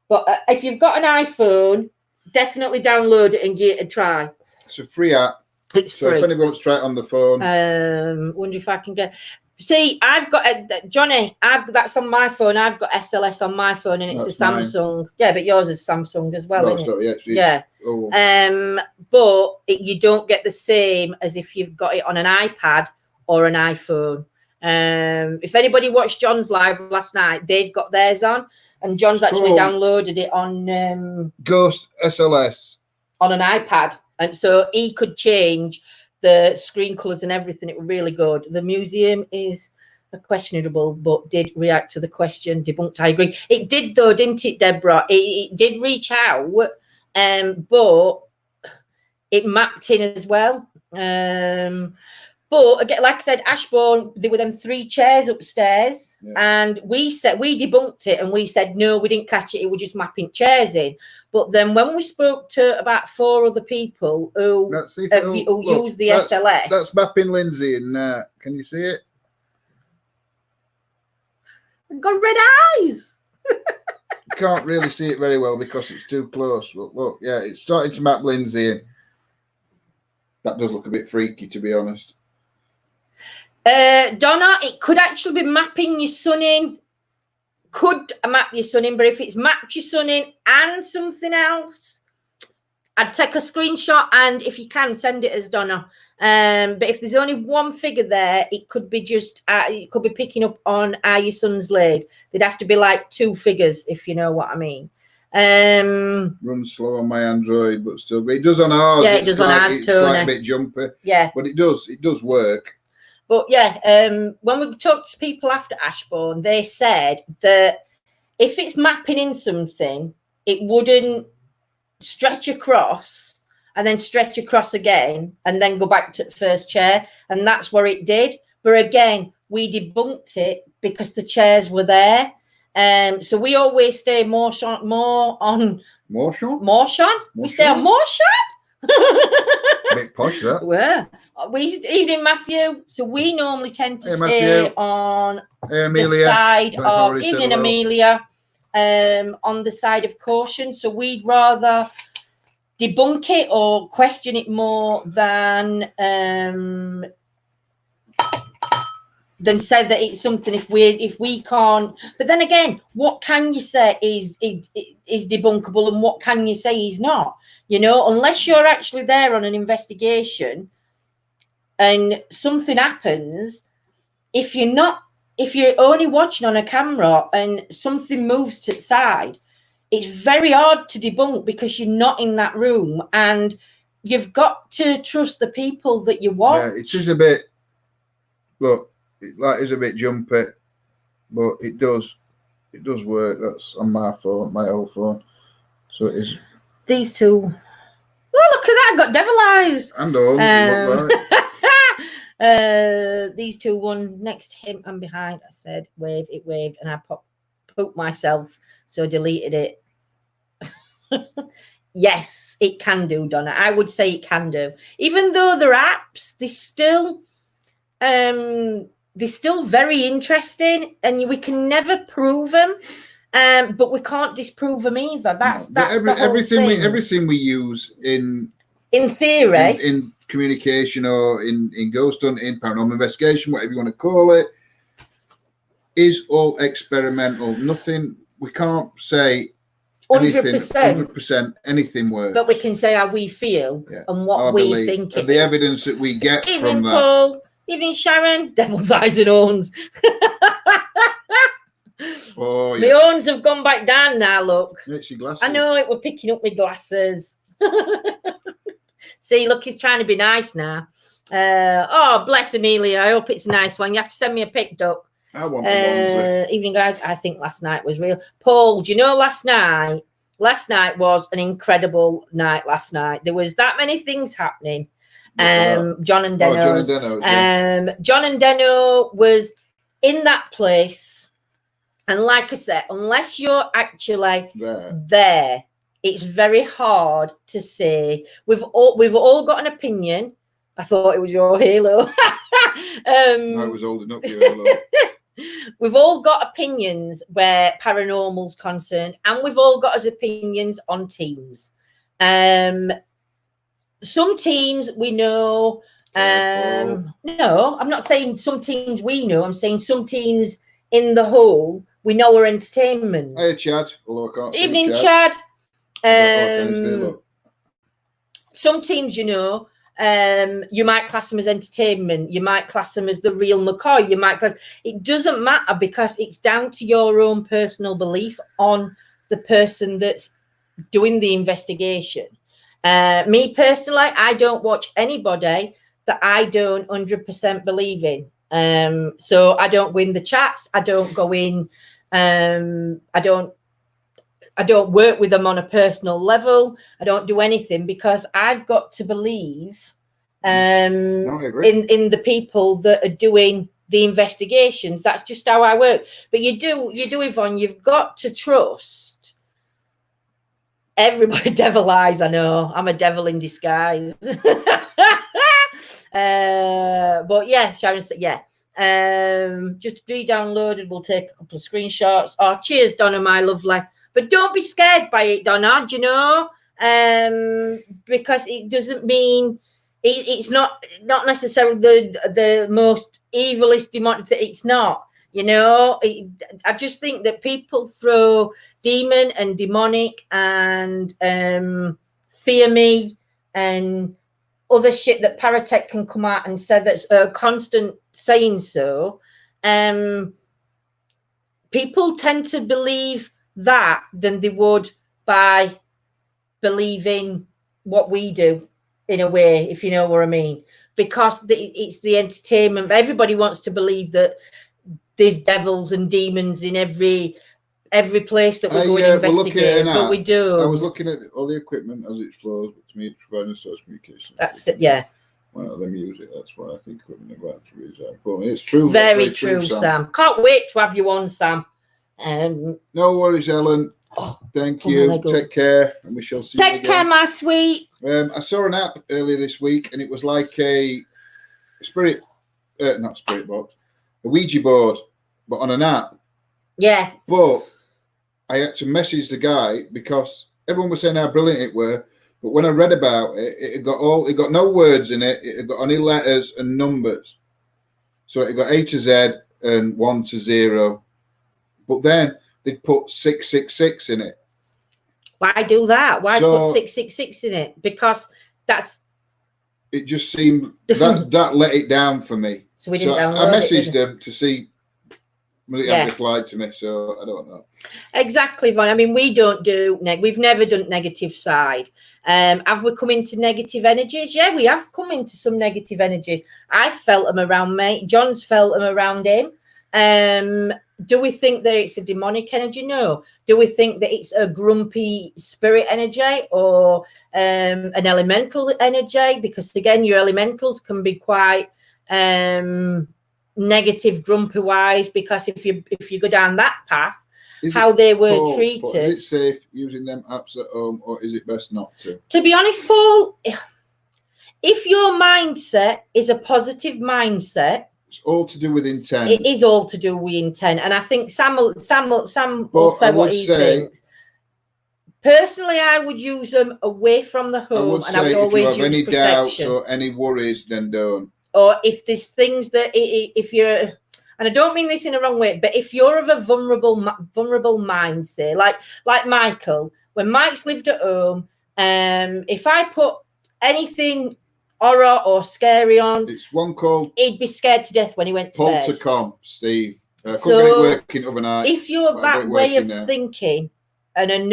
But if you've got an iPhone, definitely download it and give it a try. It's a free app. It's so free. If anybody wants to try it on the phone. Wonder if I can get. See, I've got Johnny. That's on my phone. I've got SLS on my phone, and it's a Samsung. Mine. Yeah, but yours is Samsung as well. No, isn't it? Yeah. Oh. But you don't get the same as if you've got it on an iPad or an iPhone. If anybody watched John's live last night, they'd got theirs on, and John's actually downloaded it on Ghost SLS on an iPad, and so he could change the screen colours and everything. It was really good. The museum is questionable, but did react to the question. Debunked, I agree. It did though, didn't it, Deborah? It did reach out, but it mapped in as well. But again, like I said, Ashbourne, there were them 3 chairs upstairs, and we debunked it, and we said no, we didn't catch it. It was just mapping chairs in. But then when we spoke to about 4 other people who used the SLS, that's mapping Lindsay and can you see it? I've got red eyes. You can't really see it very well because it's too close. But look, yeah, it's starting to map Lindsay in. That does look a bit freaky, to be honest. Donna, it could actually be mapping your son in. Could map your son in, but if it's mapped your son in and something else, I'd take a screenshot, and if you can, send it as Donna. But if there's only one figure there, it could be just it could be picking up on how your son's laid. There'd have to be like 2 figures, if you know what I mean. Runs slow on my Android, but still, it does on ours. Yeah, it does on ours too. It's like a bit jumpy. Yeah, but it does work. But yeah, when we talked to people after Ashbourne, they said that if it's mapping in something, it wouldn't stretch across and then stretch across again and then go back to the first chair. And that's where it did. But again, we debunked it because the chairs were there. So we always stay more on. We stay on Morshan? A bit posh, that. Where? Evening, Matthew. So we normally tend to Hey, stay Matthew. on Amelia. the side Don't know if I of already said evening, hello. Amelia. On the side of caution. So we'd rather debunk it or question it more than say that it's something if we can't. But then again, what can you say is debunkable and what can you say is not? You know, unless you're actually there on an investigation and something happens, if you're only watching on a camera and something moves to the side, it's very hard to debunk because you're not in that room and you've got to trust the people that you watch. Yeah, it is a bit, look, that is a bit jumpy, but it does work. That's on my phone, my old phone. So it is. These two. Oh, look at that. Got devil eyes. And look like. These two, one next to him and behind. I said, wave, it waved, and I pooped myself, so deleted it. Yes, it can do, Donna. I would say it can do. Even though they're apps, they're still very interesting, and we can never prove them. But we can't disprove them either. That's the whole thing. Everything we use in theory, in communication or in ghost hunting, paranormal investigation, whatever you want to call it, is all experimental. Nothing. We can't say 100% anything works. But we can say how we feel and what we think. And the evidence that we get from that. Paul. Evening, Sharon. Devil's eyes and horns. Oh, my horns have gone back down now, look. It's your glasses. I know it, we're picking up my glasses. See, look, he's trying to be nice now. Oh, bless Amelia. I hope it's a nice one. You have to send me a pic, Duck. I want the ones. Evening, guys. I think last night was real. Paul, do you know last night was an incredible night last night. There was that many things happening. John and Deno. John and Deno was in that place. And like I said, unless you're actually there, it's very hard to say. We've all got an opinion. I thought it was your halo. I was holding up your halo. We've all got opinions where paranormal's concerned, and we've all got opinions on teams. Some teams we know. No, I'm not saying some teams we know. I'm saying some teams in the whole we know are entertainment. Hey, Chad. Although I can't see Evening, Chad. Some teams, you know, you might class them as entertainment. You might class them as the real McCoy. You might class. It doesn't matter because it's down to your own personal belief on the person that's doing the investigation. Me personally, I don't watch anybody that I don't 100% believe in. So I don't go in the chats. I don't go in. I don't work with them on a personal level. I don't do anything because I've got to believe in the people that are doing the investigations. That's just how I work. But you do, Yvonne. You've got to trust everybody. Devil eyes. I know I'm a devil in disguise. But yeah, Sharon said, yeah. Just re-downloaded. We'll take a couple of screenshots. Oh, cheers, Donna, my lovely. But don't be scared by it, Donna, do you know? Because it doesn't mean it's not necessarily the most evilest demonic. It's not, you know. I just think that people throw demon and demonic and fear me and other shit that Paratech can come out and say that's a constant saying so. People tend to believe that than they would by believing what we do in a way, if you know what I mean, because it's the entertainment. Everybody wants to believe that there's devils and demons in every place that we go and investigate, but we do. I was looking at all the equipment as it flows, but to me it's providing a source of communication. That's it, yeah. Well, let me use it. That's why I think equipment advantage is important. It's true. Very true, Sam. Can't wait to have you on, Sam. No worries, Helen. Thank you. Take care, and we shall see you again. Take care, my sweet. I saw an app earlier this week, and it was like a not spirit box, a Ouija board, but on an app. Yeah. But I had to message the guy because everyone was saying how brilliant it were. But when I read about it, it got no words in it. It got only letters and numbers. So it got A to Z and 1 to 0. But then they'd put 666 in it. Why do that? Why put 666 in it? Because it just seemed that let it down for me. So we didn't download I messaged them to see. Well, it hadn't replied to me, so I don't know. Exactly, Yvonne. I mean, we don't do we've never done negative side. Have we come into negative energies? Yeah, we have come into some negative energies. I felt them around me. John's felt them around him. Do we think that it's a demonic energy? No. Do we think that it's a grumpy spirit energy or an elemental energy? Because again, your elementals can be quite negative, grumpy wise. Because if you go down that path, how they were treated. Is it safe using them apps at home, or is it best not to? To be honest, Paul, if your mindset is a positive mindset. It's all to do with intent. It is all to do with intent, and I think Sam will say what he thinks. Personally, I would use them away from the home, and I would always use any protection. Doubts or any worries, then don't. Or if there's things that if you're, and I don't mean this in a wrong way, but if you're of a vulnerable mind, say like Michael, when Mike's lived at home, if I put anything horror or scary on, it's one called, he'd be scared to death when he went to bed. Poltercom, Steve. Couldn't get it working overnight. If you're that way of thinking and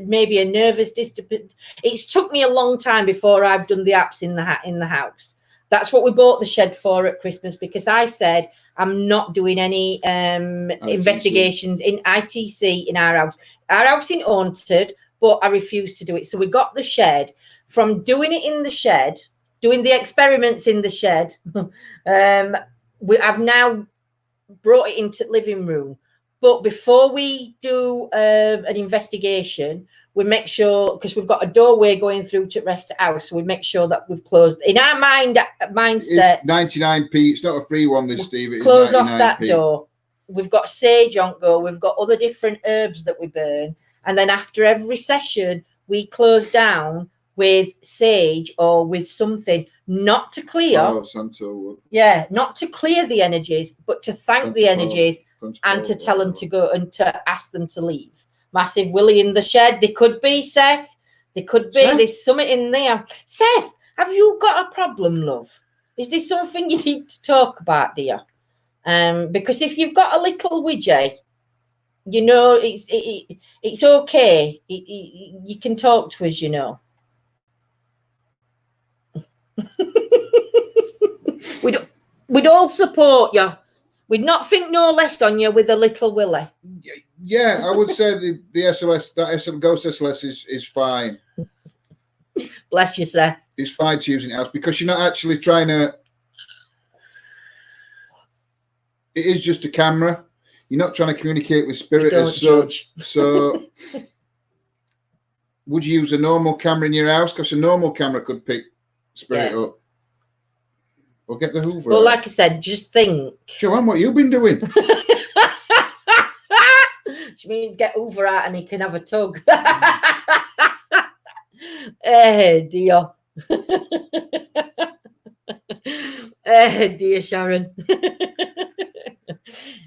maybe a nervous disturbance, it's took me a long time before I've done the apps in the house. That's what we bought the shed for at Christmas, because I said I'm not doing any investigations in ITC in our house. Our house in Haunted, but I refused to do it. So we got the shed. From doing it in the shed, doing the experiments in the shed, I've now brought it into the living room. But before we do an investigation, we make sure, because we've got a doorway going through to the rest of the house, so we make sure that we've closed. In our mindset, it's 99p. It's not a free one, this, Steve. It close off that door. We've got sage on go. We've got other different herbs that we burn. And then after every session, we close down with sage or with something, not to clear. Oh, Santo. Yeah, not to clear the energies, but to thank the energies and to tell them to go and to ask them to leave. Massive Willie in the shed. They could be, Seth. They could be. Seth? There's something in there. Seth, have you got a problem, love? Is this something you need to talk about, dear? Because if you've got a little widget, you know, it's okay. You can talk to us, you know. We'd all support you. We'd not think no less on you with a little Willie. Yeah, I would say the SLS, that Ghost SLS is fine. Bless you, sir. It's fine to use in house because you're not actually trying to. It is just a camera. You're not trying to communicate with spirit as such. So, would you use a normal camera in your house? Because a normal camera could pick spirit up. Or get the Hoover. Well, like I said, just think. Joanne, what you been doing? She means get Hoover out and he can have a tug. Eh, dear. Eh, dear Sharon.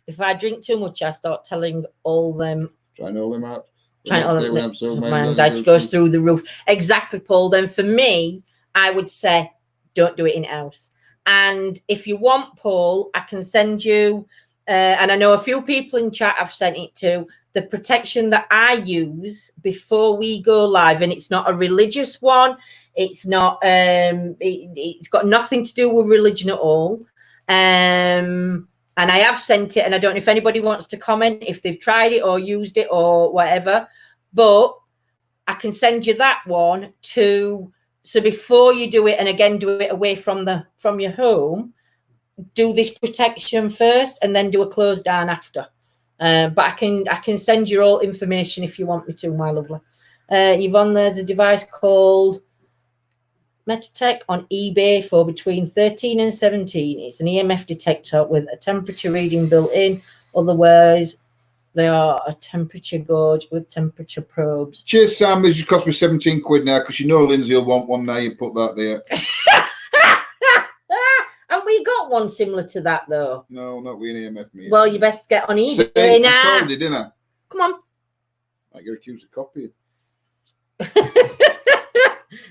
If I drink too much, I start telling all them. Trying all them out. Trying all them. My anxiety goes through the roof. Exactly, Paul. Then for me, I would say, don't do it in house. And if you want, Paul, I can send you, and I know a few people in chat I've sent it to, the protection that I use before we go live. And it's not a religious one. It's not, it's got nothing to do with religion at all. And I have sent it, and I don't know if anybody wants to comment if they've tried it or used it or whatever, but I can send you that one to. So before you do it, and again, do it away from your home, do this protection first and then do a close down after. But I can send you all information if you want me to, my lovely. Yvonne, there's a device called Metatech on eBay for between 13 and 17. It's an EMF detector with a temperature reading built in. Otherwise, they are a temperature gauge with temperature probes. Cheers, Sam. They just cost me 17 quid now because you know Lindsay will want one now. You put that there. And we got one similar to that, though. No, not with an EMF meter. Well, you best get on eBay now. I told you, didn't I? Come on. I get accused of copying.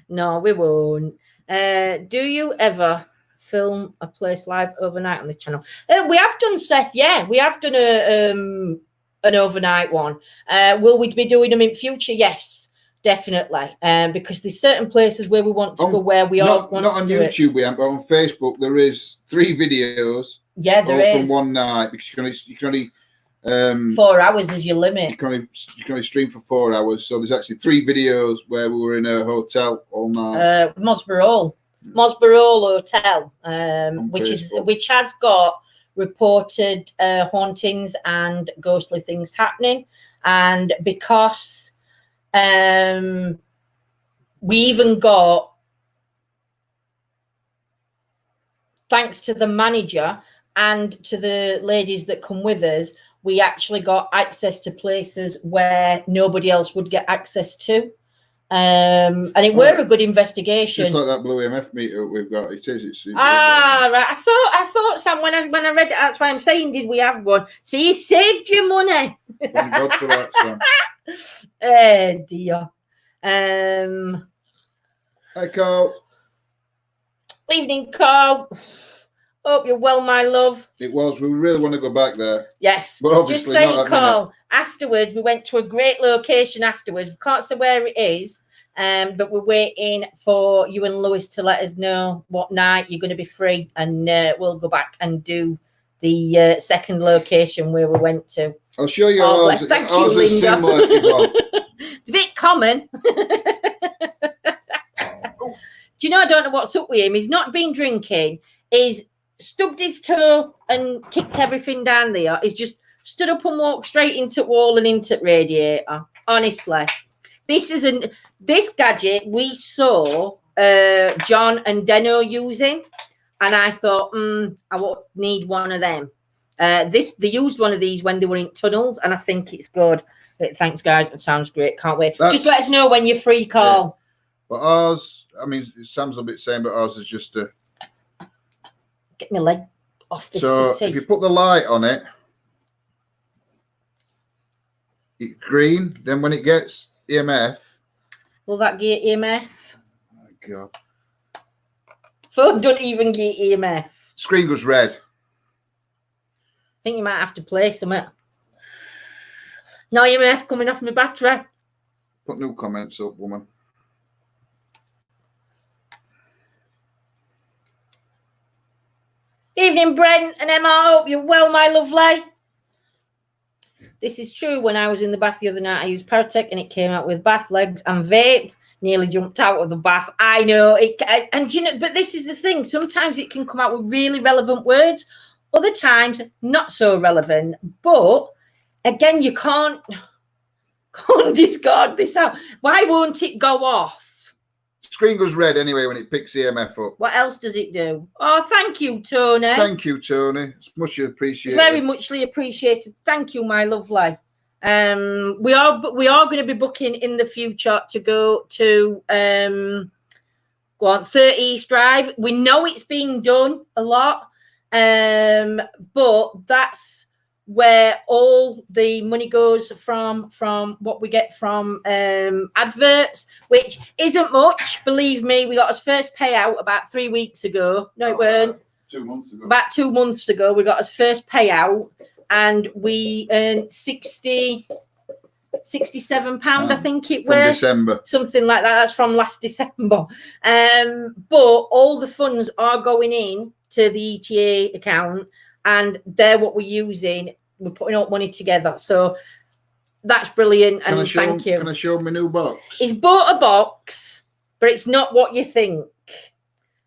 No, we won't. Do you ever film a place live overnight on this channel? We have done, Seth. Yeah, we have done an overnight one. Will we be doing them in future? Yes, definitely. Because there's certain places where we want to go where we all want not to on do YouTube, it. we haven't, but on Facebook there is 3 videos. Yeah, there is from one night because you can only 4 hours is your limit. You can only stream for 4 hours. So there's actually 3 videos where we were in a hotel all night. Mosborough Hotel, which has got reported hauntings and ghostly things happening. And because we even got, thanks to the manager and to the ladies that come with us, we actually got access to places where nobody else would get access to. And it were a good investigation. Just like that blue EMF meter we've got. It is. Right. I thought, Sam, when I read it, that's why I'm saying, did we have one? See, you saved your money. Thank God for that, Sam. Oh, dear. Hi, Carl. Evening, Carl. Hope you're well, my love. It was. We really want to go back there. Yes. But just saying, Carl, afterwards, we went to a great location afterwards. We can't say where it is, but we're waiting for you and Lewis to let us know what night you're going to be free, and we'll go back and do the second location where we went to. I'll show you ours. Thank you, Linda. Similar, it's a bit common. Do you know, I don't know what's up with him. He's not been drinking. He's stubbed his toe and kicked everything down there. He's just stood up and walked straight into the wall and into the radiator. Honestly, this gadget we saw John and Deno using, and I thought, I won't need one of them. They used one of these when they were in tunnels, and I think it's good. Thanks, guys. It sounds great. Can't wait. Just let us know when you're free, Carl. Yeah. But ours, I mean, Sam's a bit same, but ours is just a. Get my leg off this. So if you put the light on it, it's green. Then when it gets EMF, will that get EMF? Oh my God! Phone don't even get EMF. Screen goes red. I think you might have to play something. No EMF coming off my battery. Put new comments up, woman. Evening, Brent and Emma. Hope you're well, my lovely. This is true. When I was in the bath the other night, I used Paratech and it came out with bath legs and vape. Nearly jumped out of the bath. I know it, and you know, but this is the thing. Sometimes it can come out with really relevant words. Other times, not so relevant. But again, you can't discard this out. Why won't it go off? Screen goes red anyway when it picks EMF up. What else does it do? Oh, thank you, Tony. Thank you, Tony. It's much appreciated. Very muchly appreciated. Thank you, my lovely. We are going to be booking in the future to go to 30 East Drive. We know it's being done a lot, but that's where all the money goes from what we get from adverts, which isn't much. Believe me, we got our first payout about 3 weeks ago. No, it weren't. 2 months ago. About 2 months ago, we got our first payout, and we earned £67, I think it was. From December. Something like that. That's from last December. But all the funds are going in to the ETA account, and they're what we're using. We're putting up money together. So that's brilliant. And thank you. Can I show my new box? He's bought a box, but it's not what you think.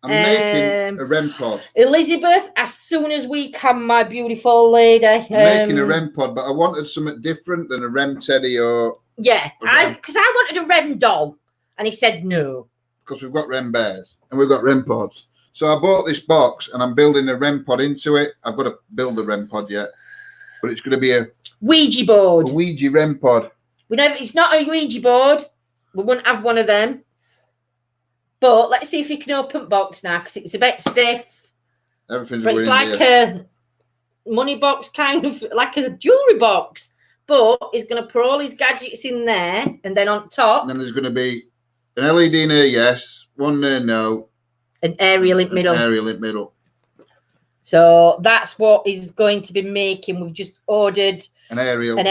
I'm making REM pod. Elizabeth, as soon as we can, my beautiful lady. Making a REM pod, but I wanted something different than a REM teddy or... Yeah, because I wanted a REM doll, and he said no. Because we've got REM bears and we've got REM pods. So I bought this box and I'm building a REM pod into it. I've got to build a REM pod yet, but it's going to be a Ouija board. A Ouija REM pod. We know it's not a Ouija board. We wouldn't have one of them. But let's see if you can open the box now, because it's a bit stiff. Everything's but it's like a money box, kind of like a jewelry box. But he's going to put all his gadgets in there, and then on top. And then there's going to be an LED in there, yes. One there, no. An aerial in middle. An aerial in middle. So that's what he's going to be making. We've just ordered an aerial. And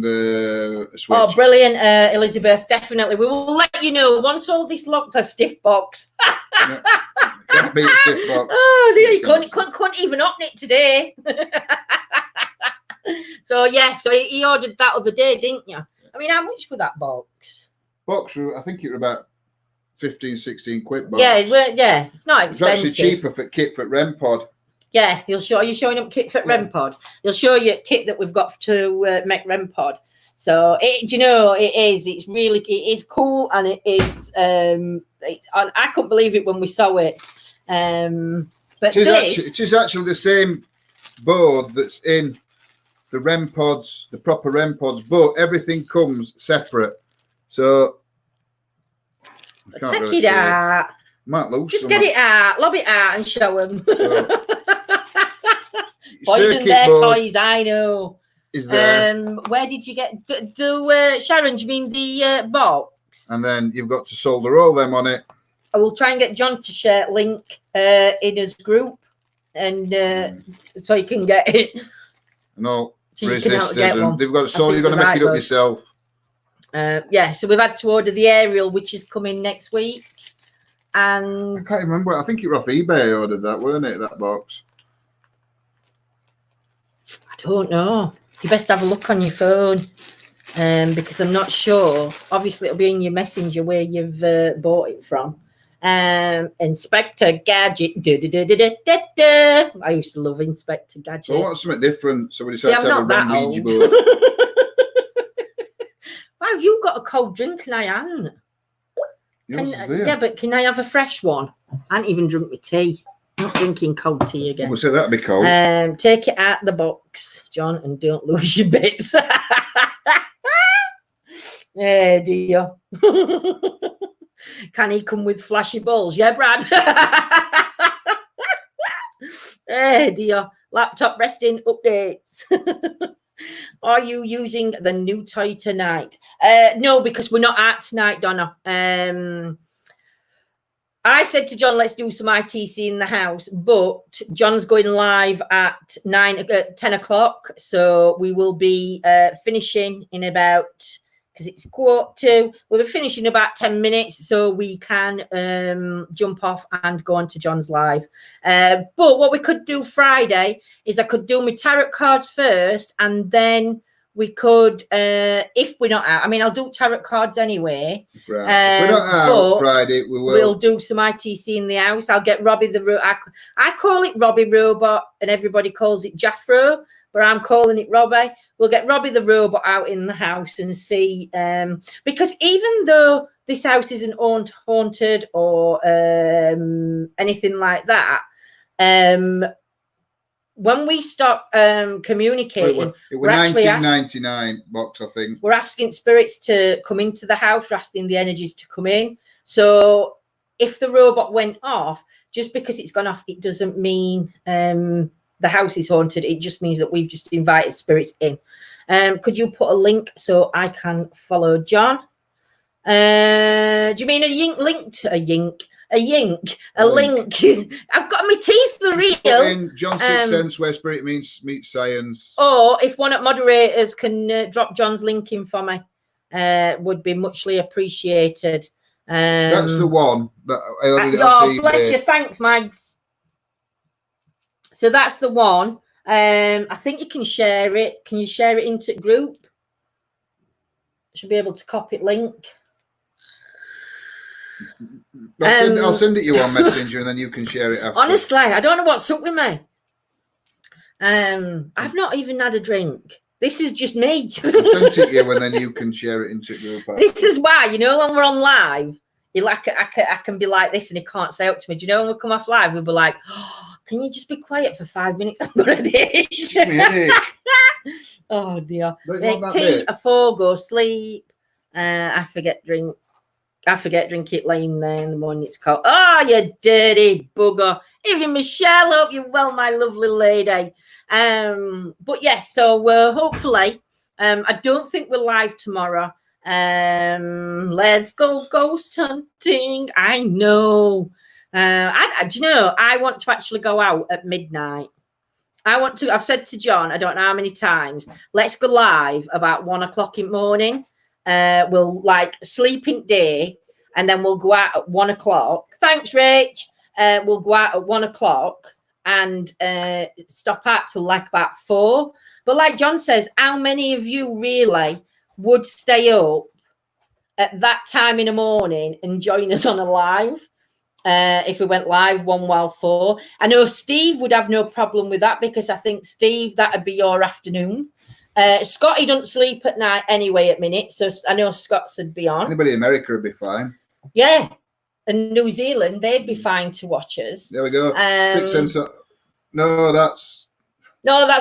a switch. Oh, brilliant, Elizabeth. Definitely. We will let you know once all this locked a stiff box. Yeah. Can't beat a stiff box. Oh, dear, you couldn't even open it today. So, yeah, so he ordered that other day, didn't you? I mean, how much for that box? Box, I think it was about 15, 16 quid. Box. Yeah, it's not expensive. It's actually cheaper for kit for REM pod. Yeah, are you showing up kit for REM pod? He'll show you a kit that we've got to make REM pod. So, it is. It is cool, and it is. I couldn't believe it when we saw it. But it is actually the same board that's in the REM pods, the proper REM pods, but everything comes separate. So take it out. Might lose. Just get it out, lob it out, and show them. So, boys and their toys, I know. Is there? Where did you get the Sharon? Do you mean the box? And then you've got to solder all them on it. I will try and get John to share link in his group, and so you can get it. No, so you can get one. They've got so you've got to make it up yourself. Yeah, so we've had to order the aerial, which is coming next week. And I can't remember. I think you were off eBay. I ordered that, weren't it? That box. I don't know. You best have a look on your phone, because I'm not sure. Obviously, it'll be in your messenger where you've bought it from. Inspector Gadget. I used to love Inspector Gadget. I want something different, so we decided to have a Ouija board. Why have you got a cold drink and I haven't? Yeah, but can I have a fresh one? I haven't even drunk my tea. I'm not drinking cold tea again. We'll say that'd be cold. Take it out the box, John, and don't lose your bits. Yeah, dear. Can he come with flashy balls? Yeah, Brad. Hey, dear. Laptop resting updates. Are you using the new toy tonight? No, because we're not out tonight, Donna. I said to John, let's do some ITC in the house, but John's going live at 10 o'clock. So we will be finishing in about, because it's 1:45, we'll be finishing in about 10 minutes so we can jump off and go on to John's live. But what we could do Friday is I could do my tarot cards first, and then we could, if we're not out, I mean, I'll do tarot cards anyway. If we're not out Friday, we'll do some ITC in the house. I'll get Robbie I call it Robbie Robot, and everybody calls it Jaffro, but I'm calling it Robbie. We'll get Robbie the Robot out in the house and see, because even though this house isn't haunted or anything like that, when we stop communicating, it was 1999 box, I think. We're asking spirits to come into the house. We're asking the energies to come in. So if the robot went off, just because it's gone off, it doesn't mean the house is haunted. It just means that we've just invited spirits in. Could you put a link so I can follow John? Do you mean a link? A link. I've got my teeth for real. In John 6 Sense, where spirit meets science. Or if one of moderators can drop John's link in for me, would be muchly appreciated. That's the one that I already bless you. Thanks, Mags. So that's the one. I think you can share it. Can you share it into group? Should be able to copy link. I'll send it you on Messenger, and then you can share it after. Honestly, I don't know what's up with me. I've not even had a drink. This is just me. I'll send it to you, and then you can share it into group. This is why, when we're on live, I can be like this, and he can't say up to me. Do you know when we come off live, we'll be like, oh, can you just be quiet for 5 minutes? I've got a headache. It's me headache. Oh dear. Make tea, a 4, go sleep. I forget drink it laying there in the morning. It's cold. Oh, you dirty bugger. Even Michelle, hope you're well, my lovely lady. But yeah, so hopefully, I don't think we're live tomorrow. Let's go ghost hunting. I know. I want to actually go out at midnight. I've said to John, I don't know how many times, let's go live about 1 o'clock in the morning. We'll sleeping day, and then we'll go out at 1 o'clock. Thanks, Rach. We'll go out at 1 o'clock and stop out till about 4. But like John says, how many of you really would stay up at that time in the morning and join us on a live? If we went live 1 while 4. I know Steve would have no problem with that, because I think, Steve, that'd be your afternoon. Scotty doesn't sleep at night anyway at minute, so I know Scott's would be on. Anybody in America would be fine. Yeah, and New Zealand, they'd be fine to watch us. There we go. 6 cents. No, that's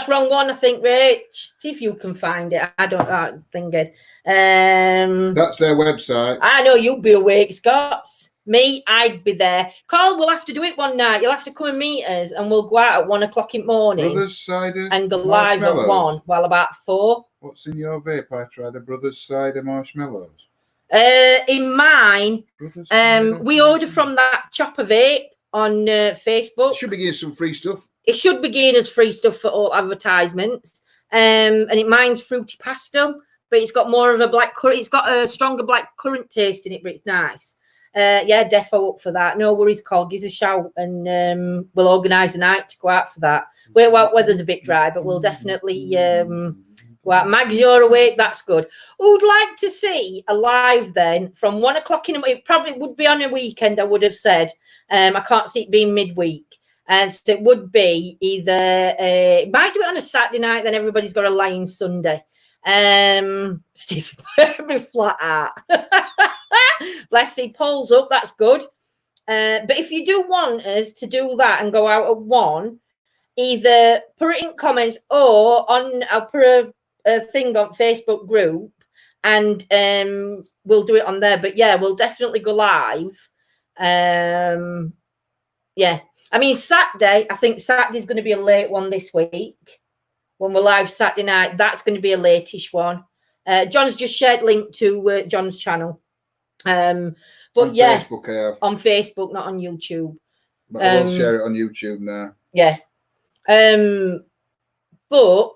wrong one, I think, Rach. See if you can find it. I think it. That's their website. I know you'll be awake, Scots. Me, I'd be there. Carl, we'll have to do it one night. You'll have to come and meet us, and we'll go out at 1 o'clock in the morning. Brothers cider and go live at 1 while about 4. What's in your vape? I try the Brothers cider marshmallows. In mine, we order from that Chopper Vape on Facebook. It should be getting some free stuff. It should be getting us free stuff for all advertisements. And mine's fruity pastel, but it's got more of a black currant. It's got a stronger black currant taste in it, but it's nice. Yeah, defo up for that. No worries, Carl. Give us a shout, and we'll organise a night to go out for that. Well, weather's a bit dry, but we'll definitely go out. Mags, you're awake. That's good. Who'd like to see a live then from 1 o'clock in the morning? It probably would be on a weekend, I would have said. I can't see it being midweek. And so it would be either might do it on a Saturday night, then everybody's got a line Sunday. Steve, be flat out. Bless you, Paul's up, that's good. But if you do want us to do that and go out at 1, either put it in comments, or I'll put a thing on Facebook group, and we'll do it on there. But yeah, we'll definitely go live. Yeah, I mean, Saturday, I think Saturday's going to be a late one this week. When we're live Saturday night, that's going to be a late-ish one. John's just shared link to John's channel. But on yeah, Facebook, I have. On Facebook, not on YouTube. But I will share it on YouTube now. Yeah. But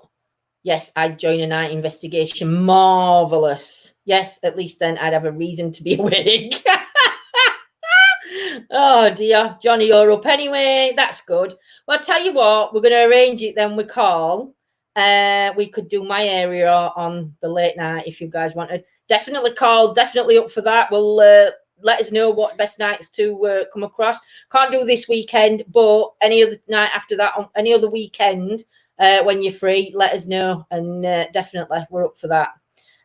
yes, I'd join a night investigation. Marvelous. Yes, at least then I'd have a reason to be awake. Oh dear, Johnny, you're up anyway. That's good. Well, I'll tell you what, we're going to arrange it then with Carl. We could do my area on the late night if you guys wanted. Definitely, Carl, definitely up for that. We'll let us know what best nights to come across. Can't do this weekend, but any other night after that, on any other weekend, when you're free, let us know. And definitely, we're up for that.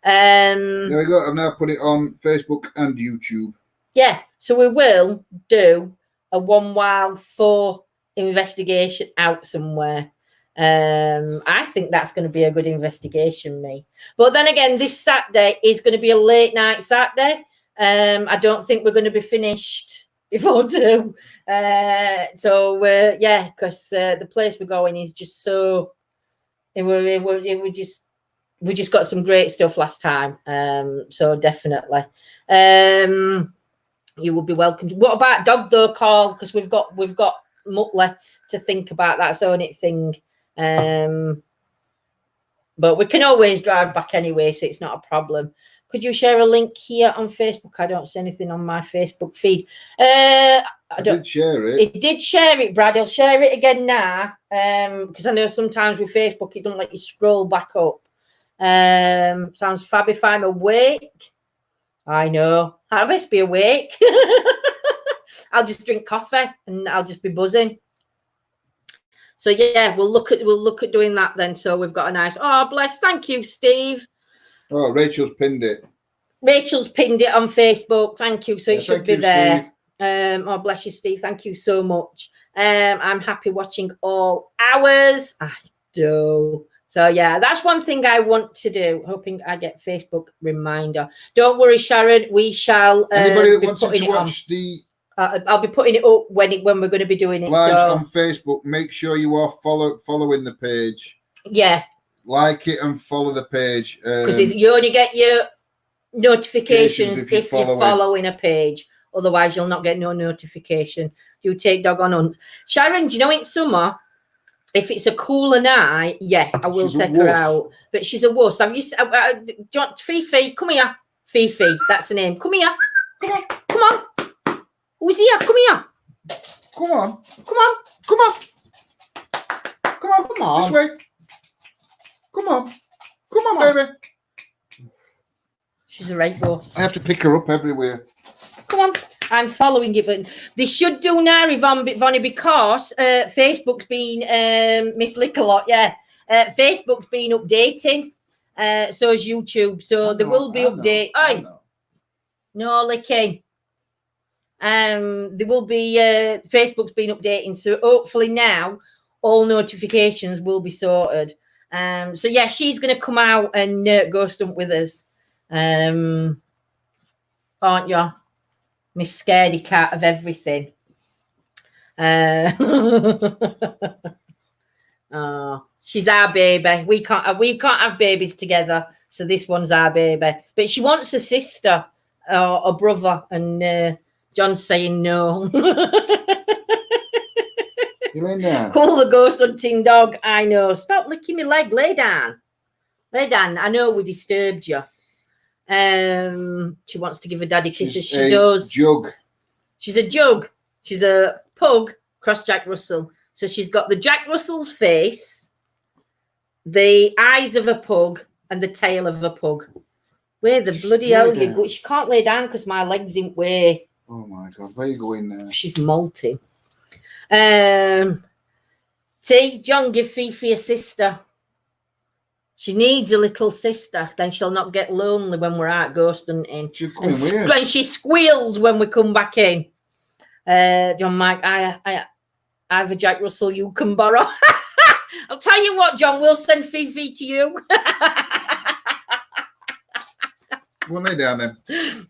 There we go. I've now put it on Facebook and YouTube. Yeah, so we will do a 1 while 4 investigation out somewhere. I think that's going to be a good investigation, me. But then again, this Saturday is going to be a late night Saturday. I don't think we're going to be finished before 2. Yeah, because the place we're going is just so. We just got some great stuff last time. So definitely. You will be welcome. What about dog though, Carl? Because we've got Muttley to think about. That's the only thing. But we can always drive back anyway, so it's not a problem. Could you share a link here on Facebook? I don't see anything on my Facebook feed. I did share it. It did share it, Brad. I'll share it again now. Because I know sometimes with Facebook it doesn't let you scroll back up. Sounds fab if I'm awake. I know. I best be awake. I'll just drink coffee and I'll just be buzzing. So yeah, we'll look at doing that then. So we've got a nice. Oh, bless. Thank you, Steve. Oh, Rachel's pinned it. Rachel's pinned it on Facebook. Thank you. So it should be there. Steve. Oh, bless you, Steve. Thank you so much. I'm happy watching all hours. I do. So yeah, that's one thing I want to do. Hoping I get Facebook reminder. Don't worry, Sharon. We shall. Anybody that wants to watch the. I'll be putting it up when we're going to be doing it. Live on Facebook. Make sure you are following the page. Yeah. Like it and follow the page. Because you only get your notifications if you're following a page. Otherwise, you'll not get no notification. You take dog on hunt. Sharon, do you know in summer, if it's a cooler night, yeah, I will take her out. But she's a wuss. Have you? Fifi, come here. Fifi, that's the name. Come here. Come on. Come on. Who's here? Come here. Come on. Come on. Come on. Come on. Come on. This way. Come on. Come on, baby. She's a right boss. I have to pick her up everywhere. Come on. I'm following it, but they should do now, Yvonne, because Facebook's been Miss Lick-a-Lot, yeah. Facebook's been updating. So is YouTube. So there will be update. No licking. There will be Facebook's been updating, so hopefully now all notifications will be sorted. So yeah, she's going to come out and go stump with us, aren't you, Miss Scaredy Cat of everything? Oh, she's our baby. We can't have babies together, so this one's our baby. But she wants a sister or a brother, and John's saying no. You lay down. Cool the ghost hunting dog. I know. Stop licking my leg. Lay down. Lay down. I know we disturbed you. She wants to give her daddy kisses. She does. Jug. She's a jug. She's a pug cross Jack Russell. So she's got the Jack Russell's face, the eyes of a pug, and the tail of a pug. Where the bloody hell you go? She can't lay down because my legs in way. Oh my God, where are you going now? She's molting. See, John, give Fifi a sister. She needs a little sister. Then she'll not get lonely when we're out ghost hunting. And she squeals when we come back in. John Mike, I have a Jack Russell you can borrow. I'll tell you what, John, we'll send Fifi to you. We'll lay down then.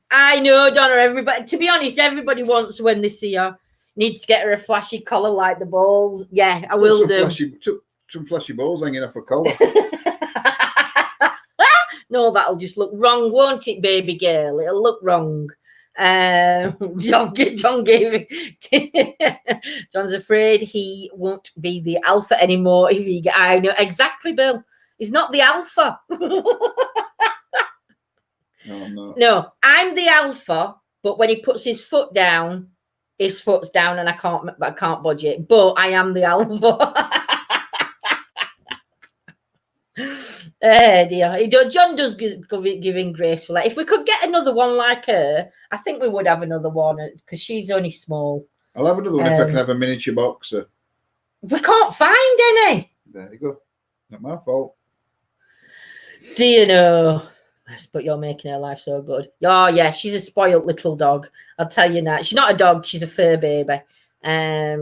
I know, Donna. Everybody, to be honest, everybody wants when they see her. Need to get her a flashy collar like the balls. Yeah, I will do. Some flashy balls hanging off a collar. No, that'll just look wrong, won't it, baby girl? It'll look wrong. John gave it. John's afraid he won't be the alpha anymore. If he, I know exactly, Bill. He's not the alpha. No, I'm the alpha, but when he puts his foot down, his foot's down, and I can't budge it. But I am the alpha. Dear, John does giving graceful. If we could get another one like her, I think we would have another one because she's only small. I'll have another one if I can have a miniature boxer. We can't find any. There you go. Not my fault. Do you know? But you're making her life so good. Oh, yeah, she's a spoiled little dog. I'll tell you that. She's not a dog. She's a fur baby.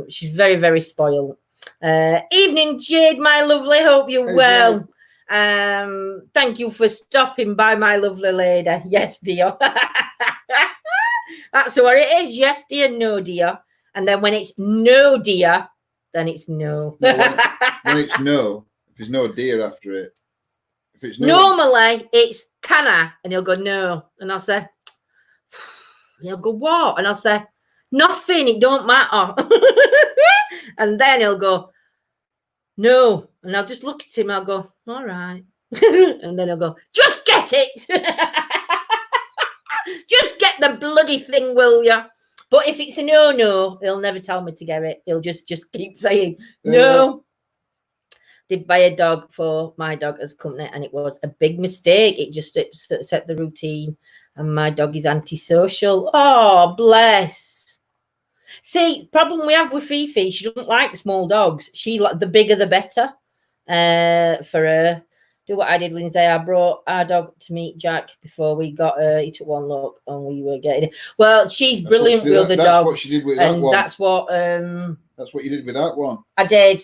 She's very, very spoiled. Evening, Jade, my lovely. Hope you're well. Thank you for stopping by, my lovely lady. Yes, dear. That's what it is. Yes, dear. No, dear. And then when it's no, dear, then it's no. When it's no, if there's no dear after it. If it's no, normally it's can I? And he'll go no. And I'll say, he'll go what? And I'll say, nothing, it don't matter. And then he'll go, no. And I'll just look at him, I'll go, all right. And then he'll go, just get it. Just get the bloody thing, will you? But if it's a no, he'll never tell me to get it. He'll just keep saying no. Did buy a dog for my dog as company, and it was a big mistake. It just set the routine, and my dog is antisocial. Oh, bless. See, problem we have with Fifi, she doesn't like small dogs. She like the bigger the better. For her. Do what I did, Lindsay. I brought our dog to meet Jack before we got her. He took one look and we were getting it. Well, she's brilliant with other dogs. That's what she did with that one. That's what you did with that one. I did.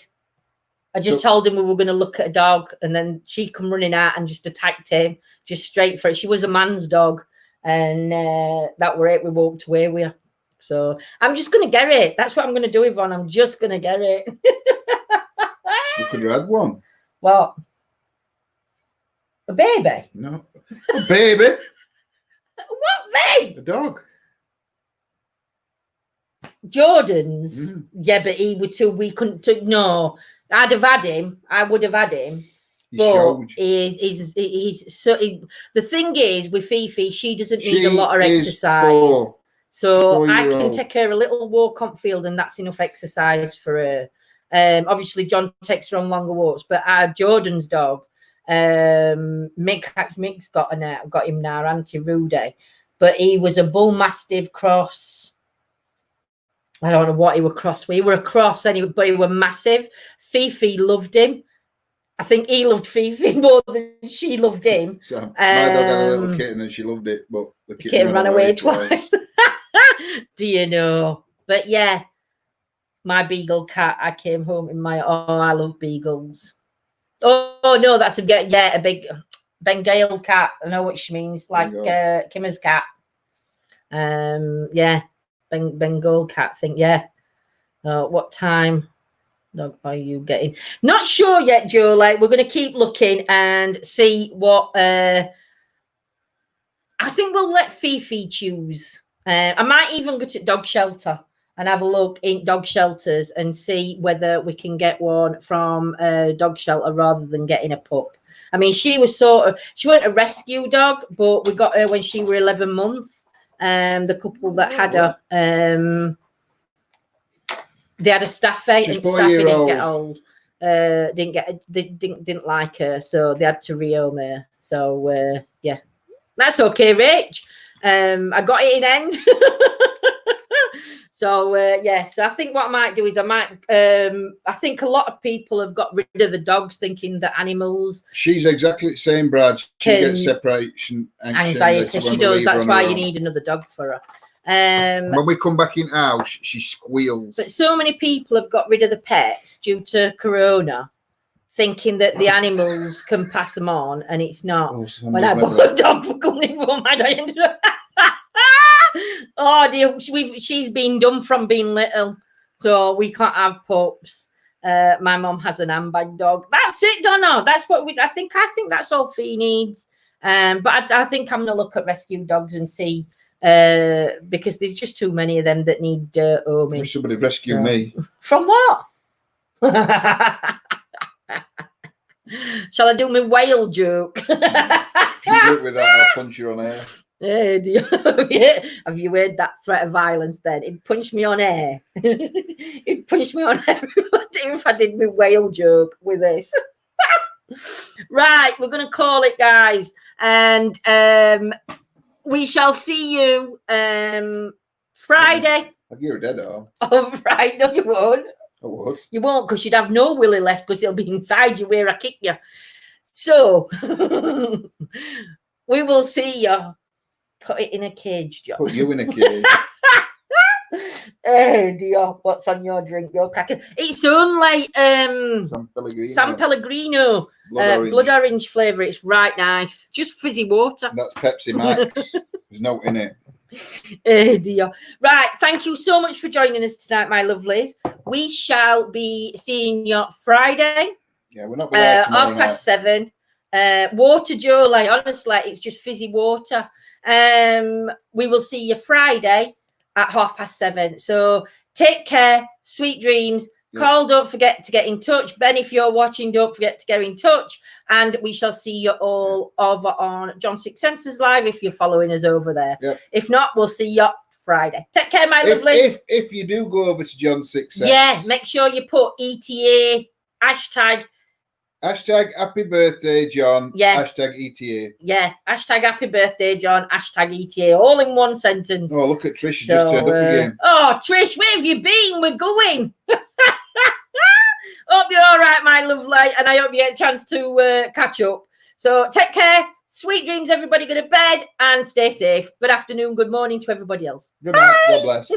I just told him we were going to look at a dog, and then she come running out and just attacked him, just straight for it. She was a man's dog, and that were it. We walked away with her. So I'm just going to get it. That's what I'm going to do, Yvonne. I'm just going to get it. You could have had one. What? A baby? No. A baby? What babe? A dog. Jordan's? Yeah, but he would too. We couldn't. No, I'd have had him. I would have had him. But he's so. The thing is with Fifi, she doesn't need a lot of exercise. So I can take her a little walk on field, and that's enough exercise for her. Obviously, John takes her on longer walks, but our Jordan's dog, Mick's got him now, Auntie Rudy, but he was a bull mastiff cross. I don't know what he were cross. We were a cross anyway, but he were massive. Fifi loved him. I think he loved Fifi more than she loved him. So my dog had a little kitten and she loved it, but the kitten ran away twice. Do you know? But yeah, my beagle cat. I came home in my I love beagles. Oh no, that's a big Bengal cat. I know what she means, like Kimmer's cat. Yeah, Bengal cat thing. Yeah. What time dog are you getting? Not sure yet, Joe. Like we're going to keep looking and see what. I think we'll let Fifi choose. I might even go to dog shelter and have a look in dog shelters and see whether we can get one from a dog shelter rather than getting a pup. I mean, she was she wasn't a rescue dog, but we got her when she was 11 months. The couple that had her, they had a staffy, and staffy didn't get old. Didn't like her, so they had to rehome her. So yeah, that's okay, Rach. I got it in end. So yeah, so I think what I might do is I think a lot of people have got rid of the dogs thinking that animals. She's exactly the same, Brad. She gets separation anxiety. She does. That's why you need another dog for her. When we come back in house, she squeals. But so many people have got rid of the pets due to Corona, thinking that the animals can pass them on, and it's not. When I bought a dog for company for my I ended up. Oh dear, she's been done from being little, so we can't have pups. My mum has an handbag dog. That's it, Donna. That's what I think that's all Fee needs. But I think I'm gonna look at rescue dogs and see because there's just too many of them that need homing. Somebody rescue me. From what? Shall I do my whale joke? If you do it with that, I'll punch you on air. Hey, have you heard that threat of violence then? He'd punch me on air. He'd punch me on air if I did my whale joke with this. Right, we're going to call it, guys. And we shall see you Friday. I'll give you a dead arm. Oh, right. No, you won't. I would. You won't, because you'd have no willy left because it'll be inside you where I kick you. So, we will see you. Put it in a cage, John. Put you in a cage. Oh dear, what's on your drink? Your cracker. It's only San Pellegrino. Blood orange flavour. It's right nice. Just fizzy water. That's Pepsi Max. There's no in it. Oh dear. Right, thank you so much for joining us tonight, my lovelies. We shall be seeing you Friday. Yeah, we're not going to 7:30. Water, Joe, like honestly, it's just fizzy water. We will see you Friday at 7:30. So take care, sweet dreams. Yeah. Carl, don't forget to get in touch. Ben, if you're watching, don't forget to get in touch. And we shall see you all over on John Six Senses Live if you're following us over there. Yep. If not, we'll see you Friday. Take care, my lovelies. If you do go over to John Six Senses, yeah, make sure you put ETA hashtag Hashtag happy birthday, John. Yeah. Hashtag ETA. Yeah. Hashtag happy birthday, John. Hashtag ETA. All in one sentence. Oh, look at Trish. She just turned up again. Oh, Trish, where have you been? We're going. Hope you're all right, my lovely. And I hope you get a chance to catch up. So take care. Sweet dreams, everybody. Go to bed and stay safe. Good afternoon. Good morning to everybody else. Good night. God bless.